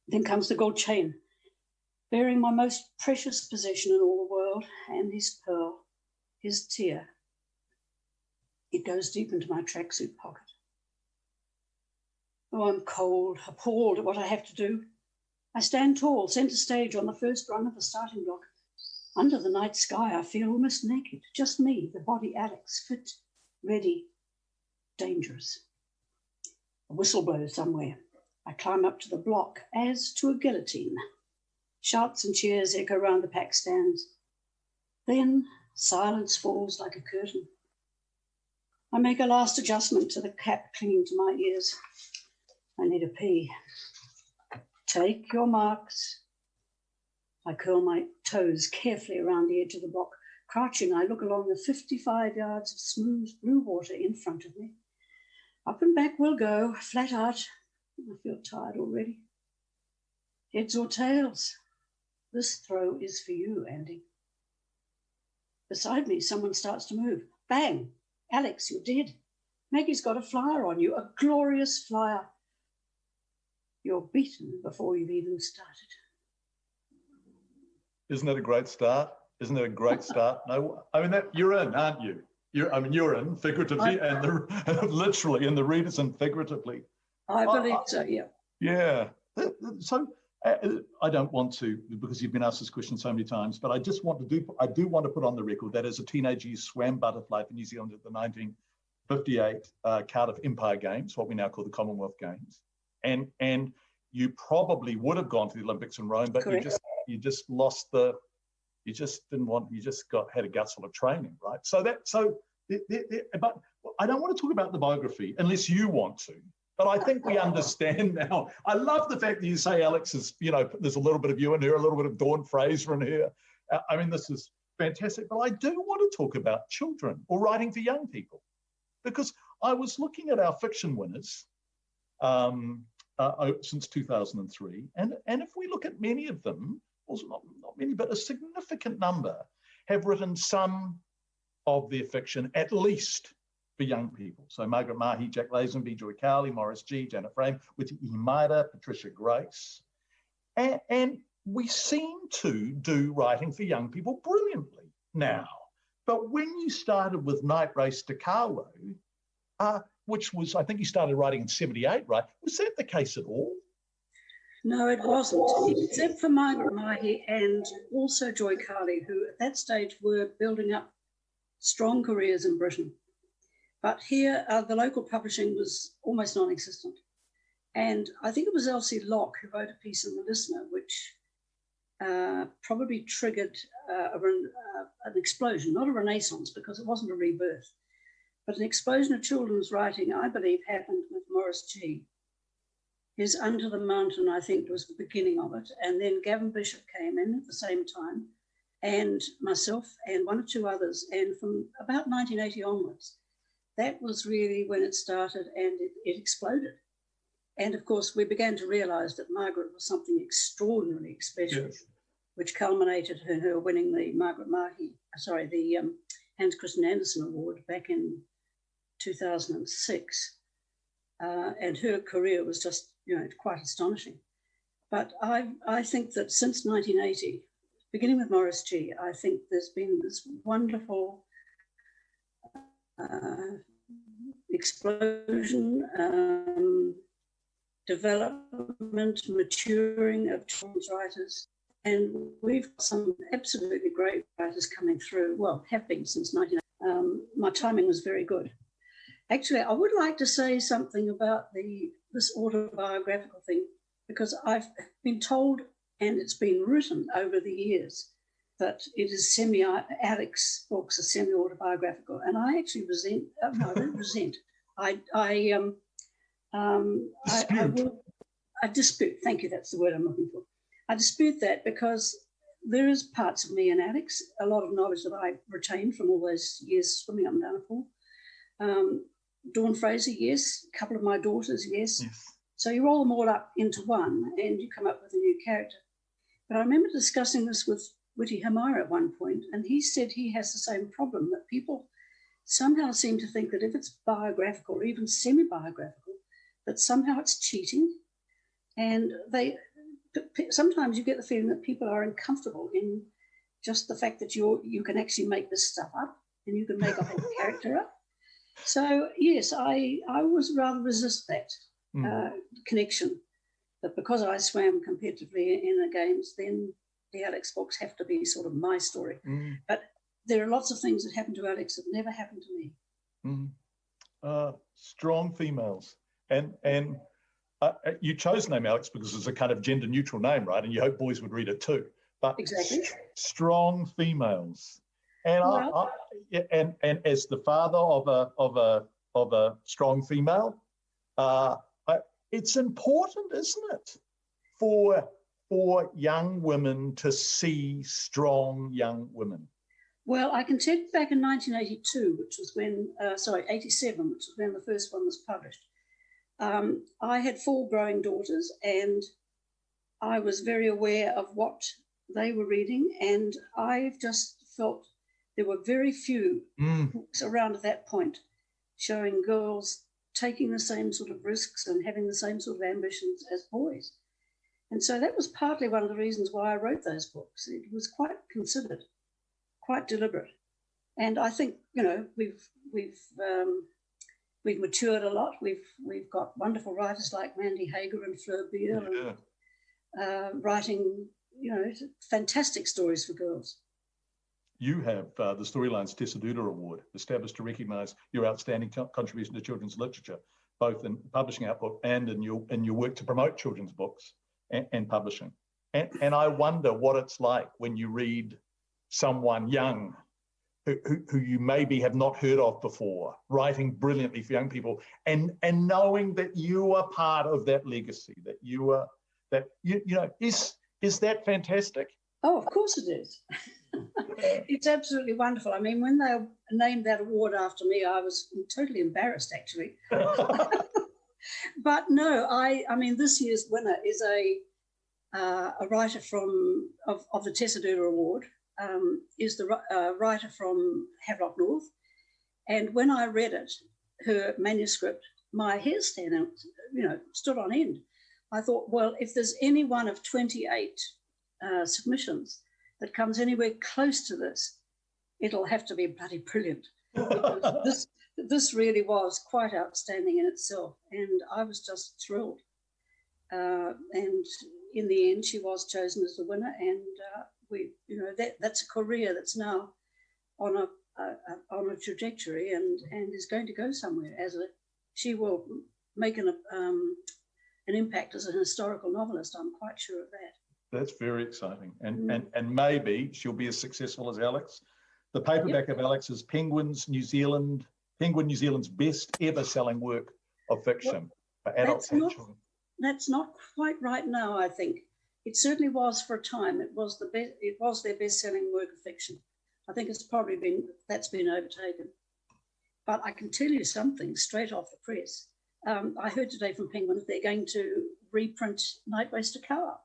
Then comes the gold chain, bearing my most precious possession in all the world, and his pearl, his tear. It goes deep into my tracksuit pocket. Oh, I'm cold, appalled at what I have to do. I stand tall, centre stage on the first rung of the starting block. Under the night sky, I feel almost naked, just me, the body Alex, fit, ready. dangerous. A whistle blows somewhere. I climb up to the block as to a guillotine. Shouts and cheers echo round the pack stands. Then silence falls like a curtain. I make a last adjustment to the cap clinging to my ears. I need a pee. Take your marks. I curl my toes carefully around the edge of the block. Crouching, I look along the 55 yards of smooth blue water in front of me. Up and back we'll go, flat out. I feel tired already. Heads or tails? This throw is for you, Andy. Beside me, someone starts to move. Bang! Alex, you're dead. Maggie's got a flyer on you, a glorious flyer. You're beaten before you've even started. Isn't it a great start? Isn't it a great start? No, I mean, you're in, aren't you? You're in figuratively and literally, and the reader's in figuratively. I believe so, yeah. Yeah. So I don't want to, because you've been asked this question so many times, but I do want to put on the record that as a teenager, you swam butterfly for New Zealand at the 1958 Cardiff Empire Games, what we now call the Commonwealth Games. And you probably would have gone to the Olympics in Rome, but Correct. you just had a gut full of training, right? But I don't want to talk about the biography unless you want to. But I think we understand now. I love the fact that you say Alex is, there's a little bit of you in here, a little bit of Dawn Fraser in here. I mean, this is fantastic. But I do want to talk about children or writing for young people, because I was looking at our fiction winners since 2003. And if we look at many of them, also not many, but a significant number have written some of their fiction, at least for young people. So Margaret Mahy, Jack Lazenby, Joy Cowley, Morris G, Janet Frame, Witi Imaira, Patricia Grace. And we seem to do writing for young people brilliantly now. But when you started with Night Race to Kawo, which was, I think you started writing in 78, right? Was that the case at all? No, it wasn't, except for Margaret Mahy and also Joy Cowley, who at that stage were building up strong careers in Britain. But here, the local publishing was almost non-existent. And I think it was Elsie Locke who wrote a piece in The Listener, which probably triggered an explosion, not a renaissance, because it wasn't a rebirth, but an explosion of children's writing, I believe, happened with Morris G. His Under the Mountain, I think, was the beginning of it. And then Gavin Bishop came in at the same time, and myself and one or two others. And from about 1980 onwards, that was really when it started, and it exploded. And of course, we began to realize that Margaret was something extraordinarily special, yes, which culminated in her winning the Hans Christian Andersen Award back in 2006. And her career was just, quite astonishing. But I think that since 1980, beginning with Morris G, I think there's been this wonderful explosion, development, maturing of children's writers. And we've got some absolutely great writers coming through, well, have been since 1980. My timing was very good. Actually, I would like to say something about this autobiographical thing, because I've been told, and it's been written over the years, that it is Alex books are semi-autobiographical, and I actually resent. No, I don't resent. I dispute. Thank you. That's the word I'm looking for. I dispute that because there is parts of me and Alex, a lot of knowledge that I retained from all those years swimming up and down a pool. Dawn Fraser, yes. A couple of my daughters, yes. So you roll them all up into one and you come up with a new character. But I remember discussing this with Witi Imaira at one point, and he said he has the same problem, that people somehow seem to think that if it's biographical or even semi-biographical, that somehow it's cheating. And sometimes you get the feeling that people are uncomfortable in just the fact that you can actually make this stuff up and you can make a whole character up. So yes, I was rather resist that connection, that because I swam competitively in the games, then the Alex books have to be sort of my story. But there are lots of things that happened to Alex that never happened to me. Strong females. And you chose the name Alex because it's a kind of gender neutral name, right? And you hope boys would read it too. But exactly. Strong females. And Well, and as the father of a strong female, it's important, isn't it, for young women to see strong young women? well, I can tell you back in 1982, which was when, 87, which was when the first one was published. I had 4 growing daughters, and I was very aware of what they were reading, and I just felt there were very few books around at that point showing girls taking the same sort of risks and having the same sort of ambitions as boys. And so that was partly one of the reasons why I wrote those books. It was quite considered, quite deliberate. And I think, you know, we've matured a lot. We've got wonderful writers like Mandy Hager and Fleur Beale, and, writing, you know, fantastic stories for girls. You have the Storylines Tessa Duder Award, established to recognise your outstanding contribution to children's literature, both in publishing output and in your work to promote children's books and publishing. And I wonder what it's like when you read someone young who you maybe have not heard of before, writing brilliantly for young people, and knowing that you are part of that legacy, that you are, that you know, is that fantastic? Oh, of course it is. It's absolutely wonderful. I mean, when they named that award after me, I was totally embarrassed, actually. But no, I mean, this year's winner is a writer of the Tessa Duder Award, is the writer from Havelock North. And when I read it, her manuscript, my hair stood on end. I thought, well, if there's any one of 28 submissions that comes anywhere close to this, it'll have to be bloody brilliant. Because this really was quite outstanding in itself, and I was just thrilled. And in the end, she was chosen as the winner, and that's a career that's now on a trajectory and is going to go somewhere. She will make an impact as an historical novelist. I'm quite sure of that. That's very exciting, and maybe she'll be as successful as Alex. The paperback of Alex is Penguin New Zealand's best ever selling work of fiction for adults and children. That's not quite right now, I think. It certainly was for a time. It was their best selling work of fiction. I think it's probably been overtaken. But I can tell you something straight off the press. I heard today from Penguin that they're going to reprint Night Waster Kawa.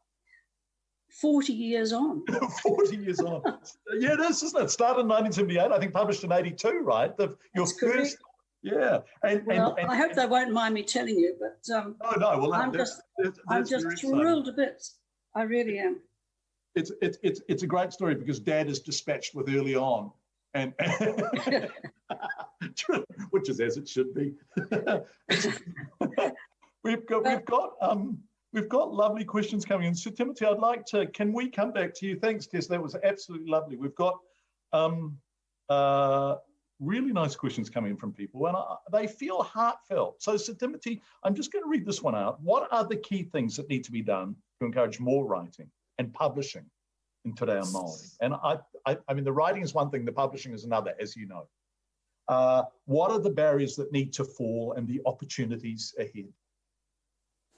40 years on. 40 years on. Yeah, it is, isn't it? Started in 1978, I think published in 82, right? Your first, correct. Yeah. And I hope they won't mind me telling you, but well, I'm just thrilled to bits. I really am. It's a great story because Dad is dispatched with early on, and which is as it should be. We've got lovely questions coming in. So Tīmoti, can we come back to you? Thanks, Tess. That was absolutely lovely. We've got really nice questions coming in from people, and they feel heartfelt. So Siddimity, I'm just going to read this one out. What are the key things that need to be done to encourage more writing and publishing in Te Reo Māori? And I mean, the writing is one thing, the publishing is another, as you know. What are the barriers that need to fall and the opportunities ahead?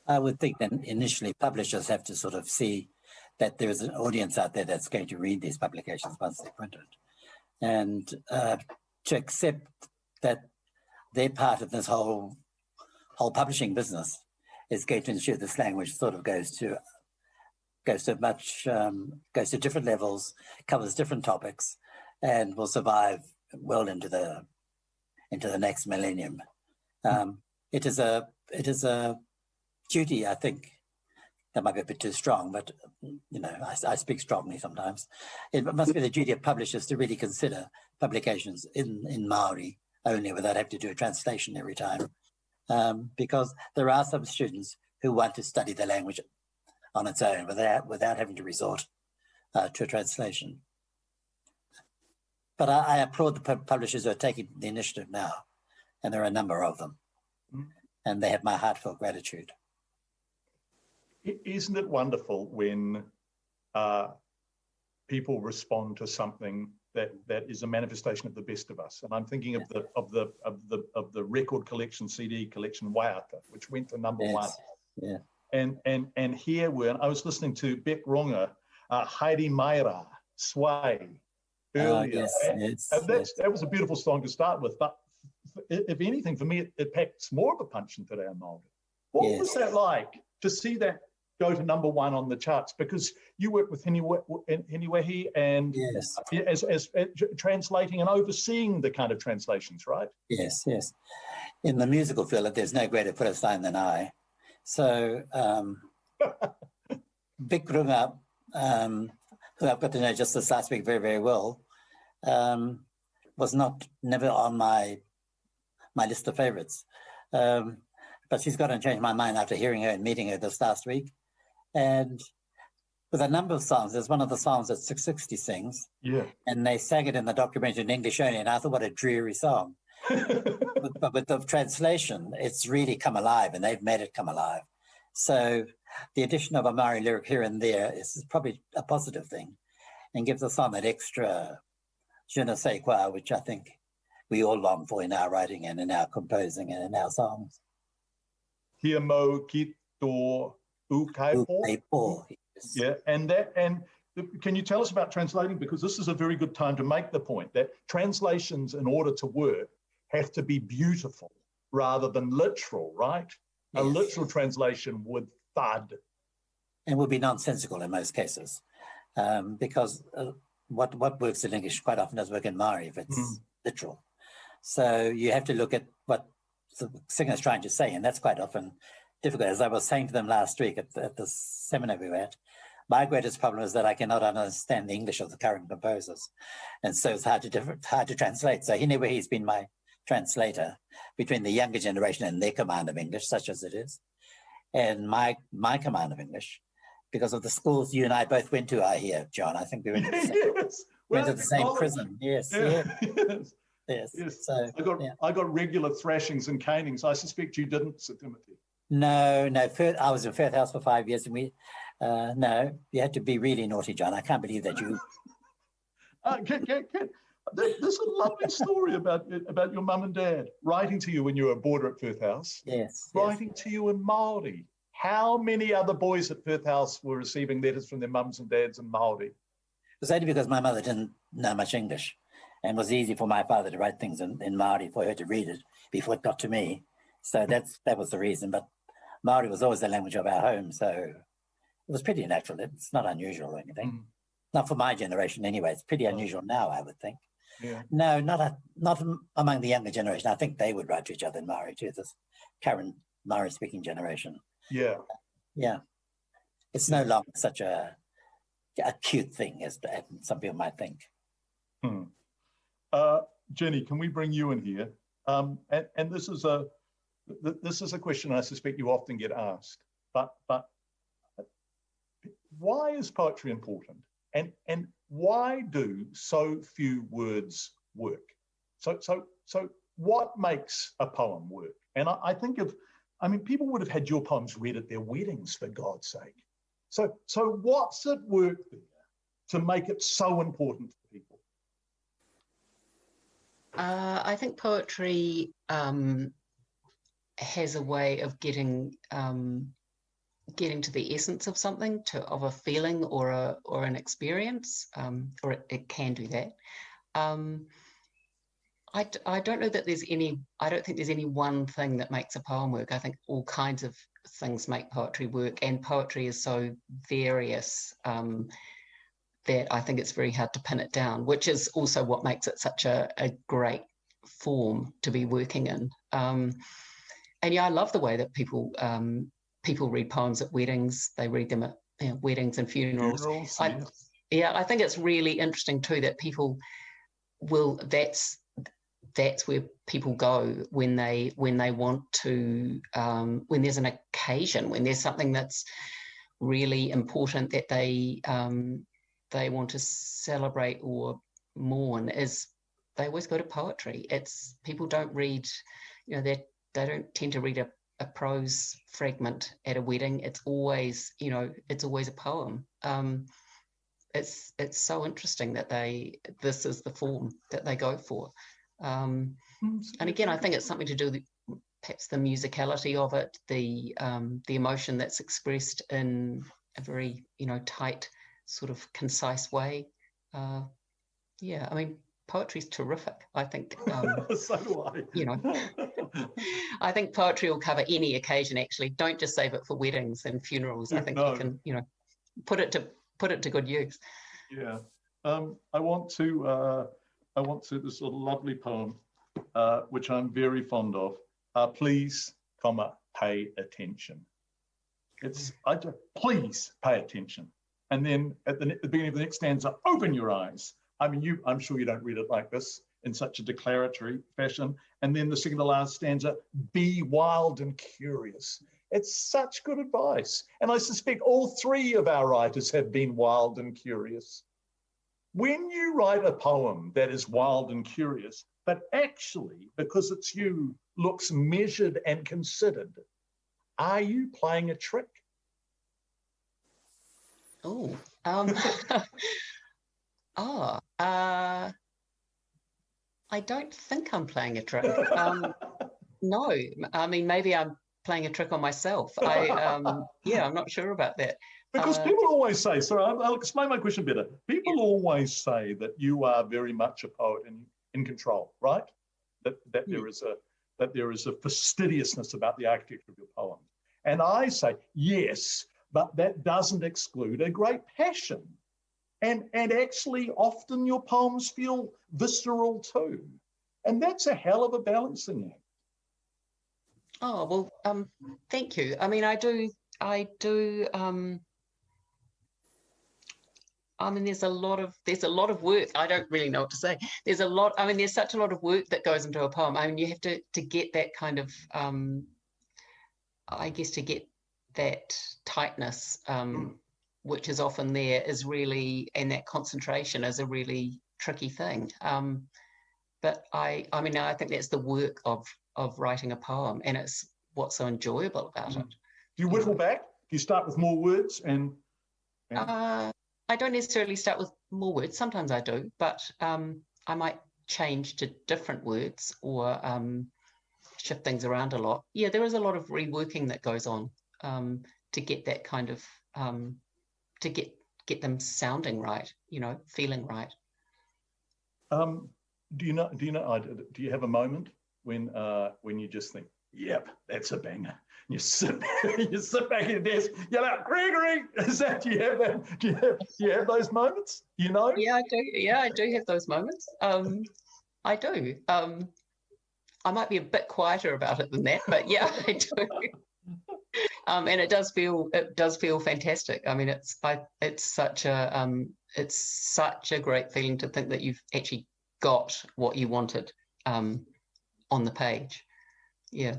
I would think that initially publishers have to sort of see that there is an audience out there that's going to read these publications once they're printed, and to accept that their part of this whole publishing business is going to ensure this language sort of goes to different levels, covers different topics, and will survive well into the next millennium. It is a duty, I think, that might be a bit too strong, but you know, I speak strongly sometimes. It must be the duty of publishers to really consider publications in Māori only, without having to do a translation every time, because there are some students who want to study the language on its own without having to resort to a translation. But I applaud the publishers who are taking the initiative now, and there are a number of them. And they have my heartfelt gratitude. Isn't it wonderful when people respond to something that is a manifestation of the best of us? And I'm thinking of the record collection, CD collection Waiata, which went to number one. Yeah. And here when I was listening to Beck Ronga, Heidi Maira, Sway earlier. That was a beautiful song to start with. But if anything, for me, it packs more of a punch into our Māori. What was that like to see that go to number one on the charts? Because you work with Hiniwehi and as translating and overseeing the kind of translations, right? Yes. In the musical field, there's no greater Philistine than I. So Big Runga, who I've got to know just this last week very, very well, was never on my list of favourites. But she's got to change my mind after hearing her and meeting her this last week. And with a number of songs, there's one of the songs that 660 sings. Yeah. And they sang it in the documentary in English only, and I thought, what a dreary song. But with the translation, it's really come alive, and they've made it come alive. So the addition of a Maori lyric here and there is probably a positive thing and gives the song that extra je ne sais quoi, which I think we all long for in our writing and in our composing and in our songs. Kia mau ki tō ukaipo. Yeah, and can you tell us about translating? Because this is a very good time to make the point that translations, in order to work, have to be beautiful rather than literal, right? Yes. A literal translation would thud. And would be nonsensical in most cases, because what works in English quite often does work in Maori if it's literal. So you have to look at what the singer's trying to say, and that's quite often difficult. As I was saying to them last week at the seminar we were at, my greatest problem is that I cannot understand the English of the current composers, and so it's hard to translate. So he's been my translator between the younger generation and their command of English, such as it is, and my command of English, because of the schools you and I both went to. I hear, John. I think we went to the same prison. Yes. Yes. So I got regular thrashings and canings. I suspect you didn't, Siddimity. No. I was in Firth House for 5 years, and no, you had to be really naughty, John. I can't believe that you. There's a lovely story about your mum and dad writing to you when you were a boarder at Firth House. Yes. Writing to you in Māori. How many other boys at Firth House were receiving letters from their mums and dads in Māori? It was only because my mother didn't know much English, and it was easy for my father to write things in Māori for her to read it before it got to me. So that was the reason. But Māori was always the language of our home, so it was pretty natural. It's not unusual or anything. Not for my generation anyway. It's pretty unusual now, I would think. Yeah. No, not among the younger generation. I think they would write to each other in Māori too, this current Māori-speaking generation. Yeah. Yeah. It's no longer such a cute thing as some people might think. Jenny, can we bring you in here? And this is a question I suspect you often get asked, but why is poetry important? And why do so few words work? So what makes a poem work? And I think people would have had your poems read at their weddings, for God's sake. So what's at work there to make it so important to people? I think poetry has a way of getting to the essence of something, of a feeling or an experience, or it can do that. I don't know that I don't think there's any one thing that makes a poem work. I think all kinds of things make poetry work, and poetry is so various that I think it's very hard to pin it down, which is also what makes it such a great form to be working in. And yeah, I love the way that people read poems at weddings. They read them at weddings and funerals. I think it's really interesting too that people will. That's where people go when they want to. When there's an occasion, when there's something that's really important that they want to celebrate or mourn. Is they always go to poetry. People don't read you know, they don't tend to read a prose fragment at a wedding. It's always, you know, it's always a poem. It's so interesting that this is the form that they go for. And again, I think it's something to do with perhaps the musicality of it, the emotion that's expressed in a very, you know, tight, sort of concise way. Yeah, I mean, poetry's terrific. I think. So do I. You know, I think poetry will cover any occasion. Actually, don't just save it for weddings and funerals. I think you can, you know, put it to good use. Yeah, I want to this sort of lovely poem, which I'm very fond of. Please, pay attention. Please pay attention. And then at the beginning of the next stanza, open your eyes. I mean, I'm sure you don't read it like this in such a declaratory fashion. And then the second to last stanza, be wild and curious. It's such good advice. And I suspect all three of our writers have been wild and curious. When you write a poem that is wild and curious, but actually, because it's you, looks measured and considered, are you playing a trick? Oh, I don't think I'm playing a trick. No, I mean, maybe I'm playing a trick on myself. Yeah, I'm not sure about that. Because people always say, so I'll explain my question better. People always say that you are very much a poet in control, right? That there is a fastidiousness about the architecture of your poem. And I say, yes, but that doesn't exclude a great passion. And actually, often your poems feel visceral too. And that's a hell of a balancing act. Oh, well, thank you. I mean, I do. I mean, there's a lot of work. I don't really know what to say. There's such a lot of work that goes into a poem. I mean, you have to get that kind of, I guess, to get that tightness, which is often there, is really, and that concentration is a really tricky thing. But I mean, I think that's the work of writing a poem, and it's what's so enjoyable about it. Do you whittle back? Do you start with more words? And I don't necessarily start with more words. Sometimes I do, but I might change to different words or shift things around a lot. Yeah, there is a lot of reworking that goes on to get that kind of to get them sounding right, you know, feeling right. Do you have a moment when you just think, yep, that's a banger? You sit back at your desk, yell out, Gregory! Do you have those moments? You know? Yeah, I do. Yeah, I do have those moments. I do. I might be a bit quieter about it than that, but yeah, I do. And it does feel fantastic. I mean, it's such a great feeling to think that you've actually got what you wanted on the page. Yeah.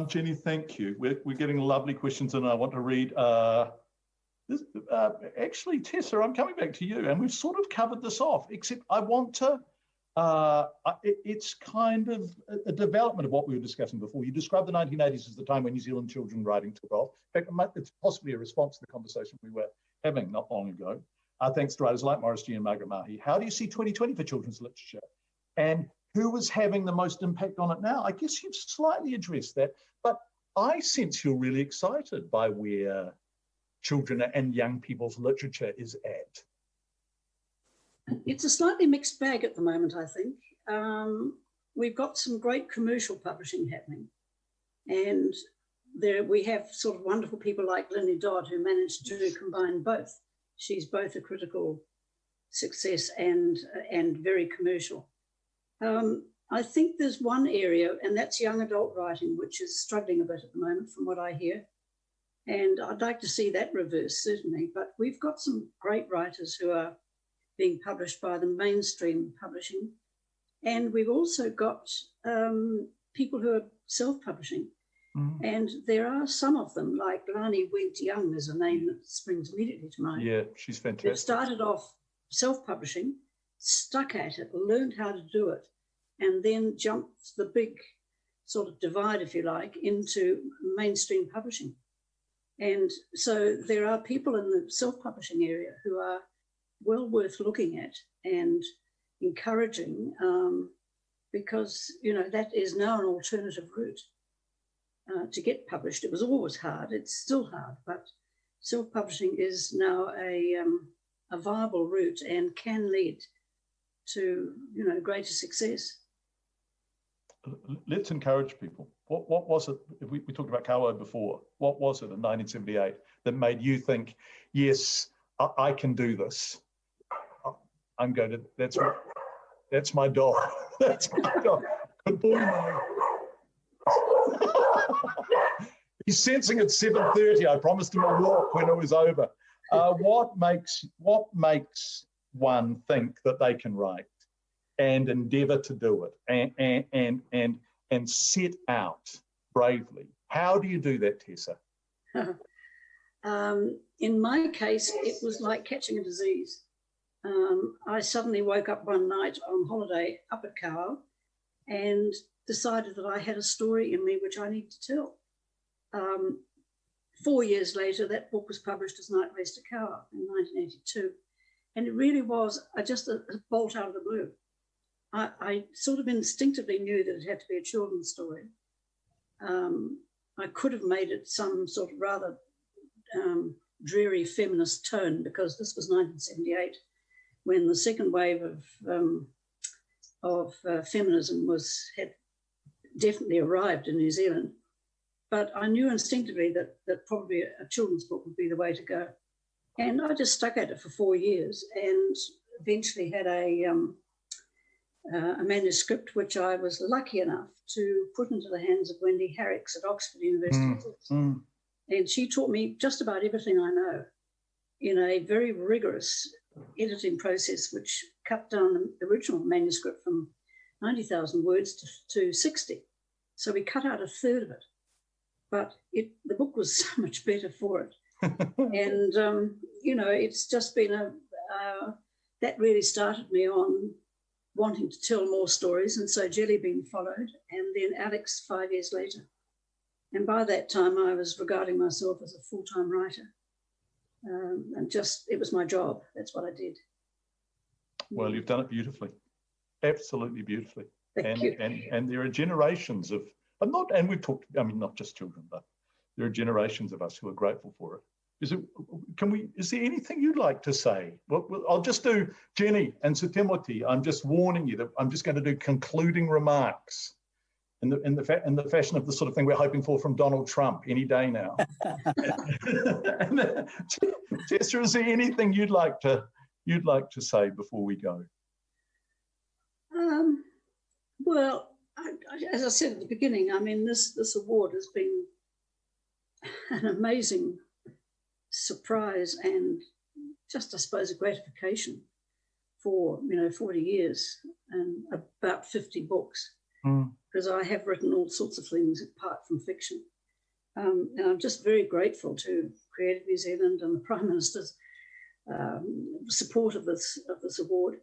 Jenny, thank you. We're getting lovely questions, and I want to read this. Actually, Tessa, I'm coming back to you, and we've sort of covered this off, except I want to. It's kind of a development of what we were discussing before. You described the 1980s as the time when New Zealand children writing took off. In fact, it's possibly a response to the conversation we were having not long ago. Thanks to writers like Morris G. and Margaret Mahi. How do you see 2020 for children's literature? And who is having the most impact on it now? I guess you've slightly addressed that, but I sense you're really excited by where children and young people's literature is at. It's a slightly mixed bag at the moment, I think. We've got some great commercial publishing happening. And there we have sort of wonderful people like Lynnie Dodd who managed to combine both. She's both a critical success and very commercial. I think there's one area, and that's young adult writing, which is struggling a bit at the moment from what I hear. And I'd like to see that reverse, certainly. But we've got some great writers who are being published by the mainstream publishing. And we've also got people who are self-publishing. Mm-hmm. And there are some of them, like Lani Went-Young is a name that springs immediately to mind. Yeah, she's fantastic. Who started off self-publishing, stuck at it, learned how to do it, and then jumped the big sort of divide, if you like, into mainstream publishing. And so there are people in the self-publishing area who are well worth looking at and encouraging, because, you know, that is now an alternative route to get published. It was always hard, it's still hard, but self-publishing is now a viable route and can lead to, you know, greater success. Let's encourage people. What was it? We talked about Kawa before. What was it in 1978 that made you think, yes, I can do this? I'm going to. That's my dog. That's my dog. Good boy, Mummy. He's sensing at 7:30. I promised him a walk when it was over. What makes one think that they can write and endeavour to do it and set out bravely? How do you do that, Tessa? In my case, it was like catching a disease. I suddenly woke up one night on holiday up at Campbell and decided that I had a story in me which I need to tell. 4 years later, that book was published as Night Race to Kawa in 1982. And it really was just a bolt out of the blue. I sort of instinctively knew that it had to be a children's story. I could have made it some sort of rather dreary feminist tone, because this was 1978, when the second wave of feminism had definitely arrived in New Zealand. But I knew instinctively that probably a children's book would be the way to go. And I just stuck at it for 4 years and eventually had a manuscript which I was lucky enough to put into the hands of Wendy Harricks at Oxford University. And she taught me just about everything I know in a very rigorous editing process, which cut down the original manuscript from 90,000 words to 60. So we cut out a third of it. But the book was so much better for it. And, you know, it's just been that really started me on wanting to tell more stories. And so Jellybean followed, and then Alex 5 years later. And by that time, I was regarding myself as a full-time writer. And it was my job. That's what I did. Well, you've done it beautifully. Absolutely beautifully. Thank you. And there are generations of, and we've talked, I mean, not just children, but there are generations of us who are grateful for it. Is there anything you'd like to say? Well, I'll just do Jenny and Siddimity. I'm just warning you that I'm just going to do concluding remarks in the fashion of the sort of thing we're hoping for from Donald Trump any day now. Tessa, is there anything you'd like to say before we go? Well, as I said at the beginning, I mean, this award has been an amazing surprise and just, I suppose, a gratification for, 40 years and about 50 books, because I have written all sorts of things apart from fiction. And I'm just very grateful to Creative New Zealand and the Prime Minister's support of this award.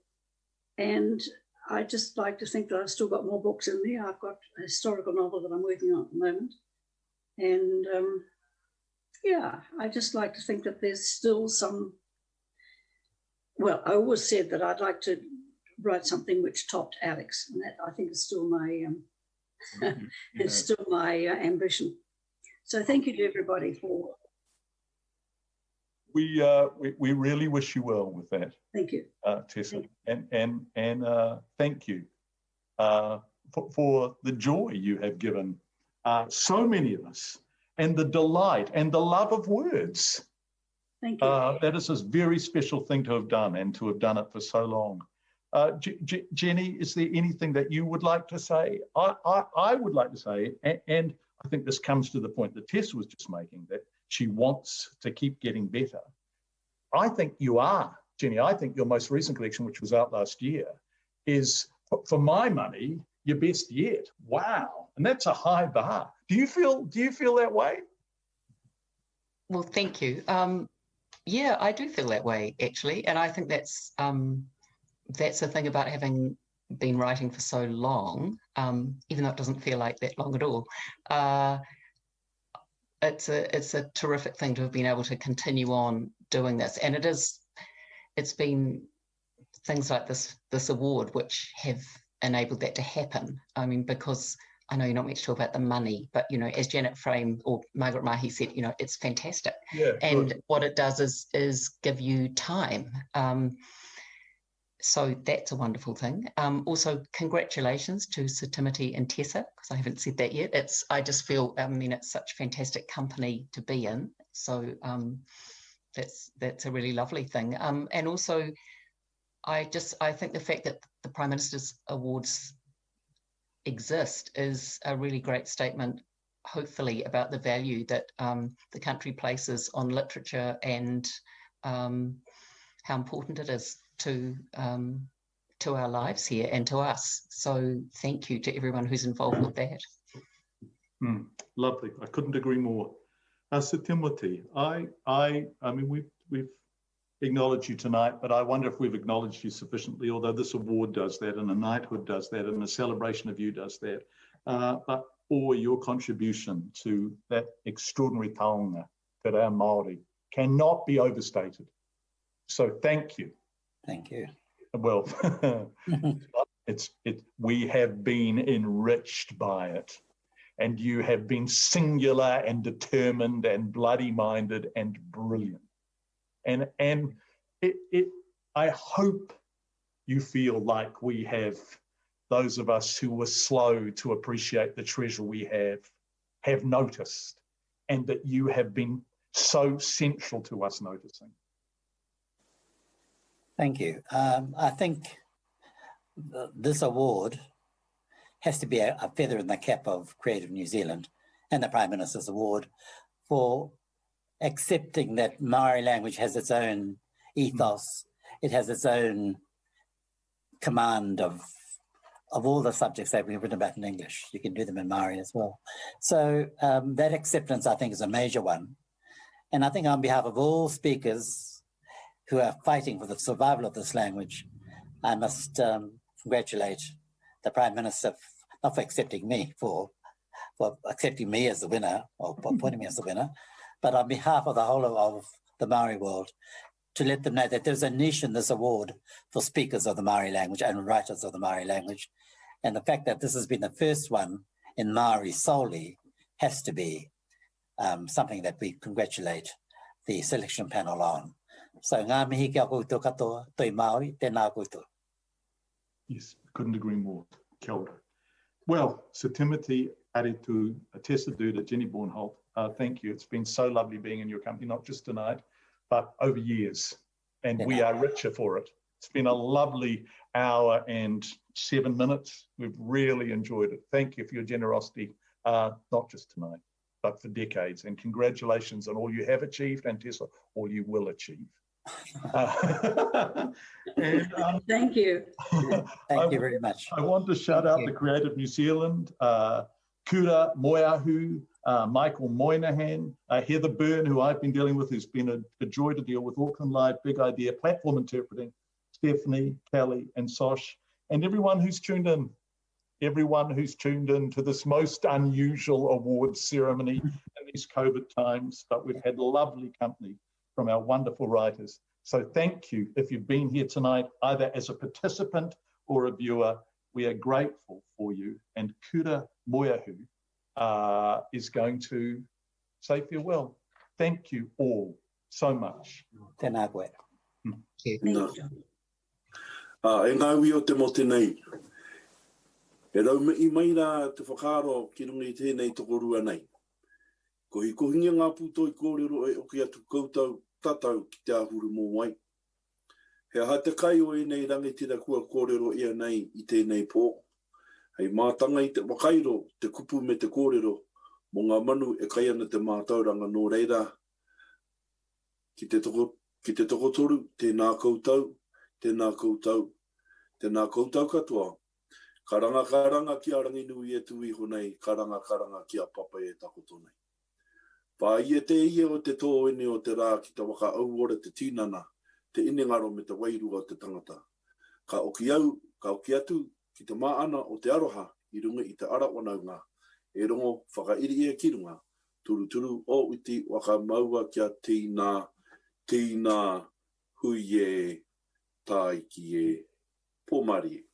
And I just like to think that I've still got more books in me. I've got a historical novel that I'm working on at the moment. And I just like to think that there's still some, well, I always said that I'd like to write something which topped Alex, and that I think is still my, it's still my ambition. So thank you to everybody for. We really wish you well with that. Thank you, Tessa, and thank you for the joy you have given so many of us, and the delight and the love of words. Thank you. That is a very special thing to have done, and to have done it for so long. Jenny, is there anything that you would like to say? I would like to say, and I think this comes to the point that Tess was just making, that she wants to keep getting better. I think you are, Jenny. I think your most recent collection, which was out last year, is, for my money, your best yet. Wow. And that's a high bar. Do you feel that way? Well, thank you. Yeah, I do feel that way, actually. And I think that's the thing about having been writing for so long, even though it doesn't feel like that long at all. It's a terrific thing to have been able to continue on doing this, and it's been things like this award which have enabled that to happen. I mean, because I know you're not meant to talk about the money, but as Janet Frame or Margaret Mahi said, it's fantastic. Yeah, and good. What it does is give you time. So that's a wonderful thing. Also, congratulations to Siddimity and Tessa, because I haven't said that yet. I just feel, it's such fantastic company to be in. So that's a really lovely thing. And also, I think the fact that the Prime Minister's Awards exist is a really great statement, hopefully, about the value that the country places on literature and how important it is to our lives here and to us. So thank you to everyone who's involved with that. Lovely. I couldn't agree more. Tīmoti, I mean, we've acknowledged you tonight, but I wonder if we've acknowledged you sufficiently, although this award does that and a knighthood does that and a celebration of you does that. But for your contribution to that extraordinary taonga, te reo Māori, cannot be overstated. So thank you. Thank you. Well, we have been enriched by it, and you have been singular and determined and bloody-minded and brilliant. And I hope you feel like we have, those of us who were slow to appreciate the treasure we have noticed, and that you have been so central to us noticing. Thank you. I think this award has to be a feather in the cap of Creative New Zealand and the Prime Minister's Award for accepting that Maori language has its own ethos. It has its own command of all the subjects that we've written about in English. You can do them in Maori as well. So that acceptance, I think, is a major one. And I think on behalf of all speakers who are fighting for the survival of this language, I must congratulate the Prime Minister, not for accepting me, for accepting me as the winner, or appointing me as the winner, but on behalf of the whole of the Maori world, to let them know that there's a niche in this award for speakers of the Maori language and writers of the Maori language. And the fact that this has been the first one in Maori solely has to be something that we congratulate the selection panel on. So ngā mihi kia koutou katoa, toi Māori, tēnā koutou. Yes, couldn't agree more. Kia ora. Well, Tīmoti Kāretu, Tessa Duder, Jenny Bornholdt, thank you. It's been so lovely being in your company, not just tonight, but over years. And we are richer for it. It's been a lovely hour and 7 minutes. We've really enjoyed it. Thank you for your generosity, not just tonight, but for decades. And congratulations on all you have achieved, and Tessa, all you will achieve. And, thank you. Thank you very much. I want to shout out the Creative New Zealand, Kura Moeahu, Michael Moynihan, Heather Byrne, who I've been dealing with, who's been a joy to deal with, Auckland Live, Big Idea, Platform Interpreting, Stephanie, Kelly, and Sosh, and everyone who's tuned in. Everyone who's tuned in to this most unusual awards ceremony in these COVID times, but we've had lovely company from our wonderful writers. So thank you if you've been here tonight, either as a participant or a viewer. We are grateful for you. And Kura Moeahu is going to say farewell. Thank you all so much. Tēnā koe. Thank you. E ngā ui o te mote nei. E rau me mai rā te whakaro ki rungi tēnei tokorua nei. Ko i kohingia ngā pūtoi kōrero e oki atu koutou tatau ki te ahuru mō mai. He aha te kai o e nei rangitira kua kōrero ia nei i tēnei pō. Hei mātanga i te wakairo, te kupu me te kōrero, mō ngā manu e kai ana te mātauranga nō reira. Ki te tokotoru, tēnā koutou, tēnā koutou, tēnā koutou katoa. Karanga ki arangi nui e tui honei, karanga ki a papa e takoto nei. Pā i e te ia o te tō ene o te rā ki te waka auora te tinana, te inengaro me te wairua o te tangata. Ka oki atu, ki te maana o te aroha I runga I te ara wanaunga e rongo whakairi e ki runga turu o iti waka maua kia tīna hui e tai ki e pōmari.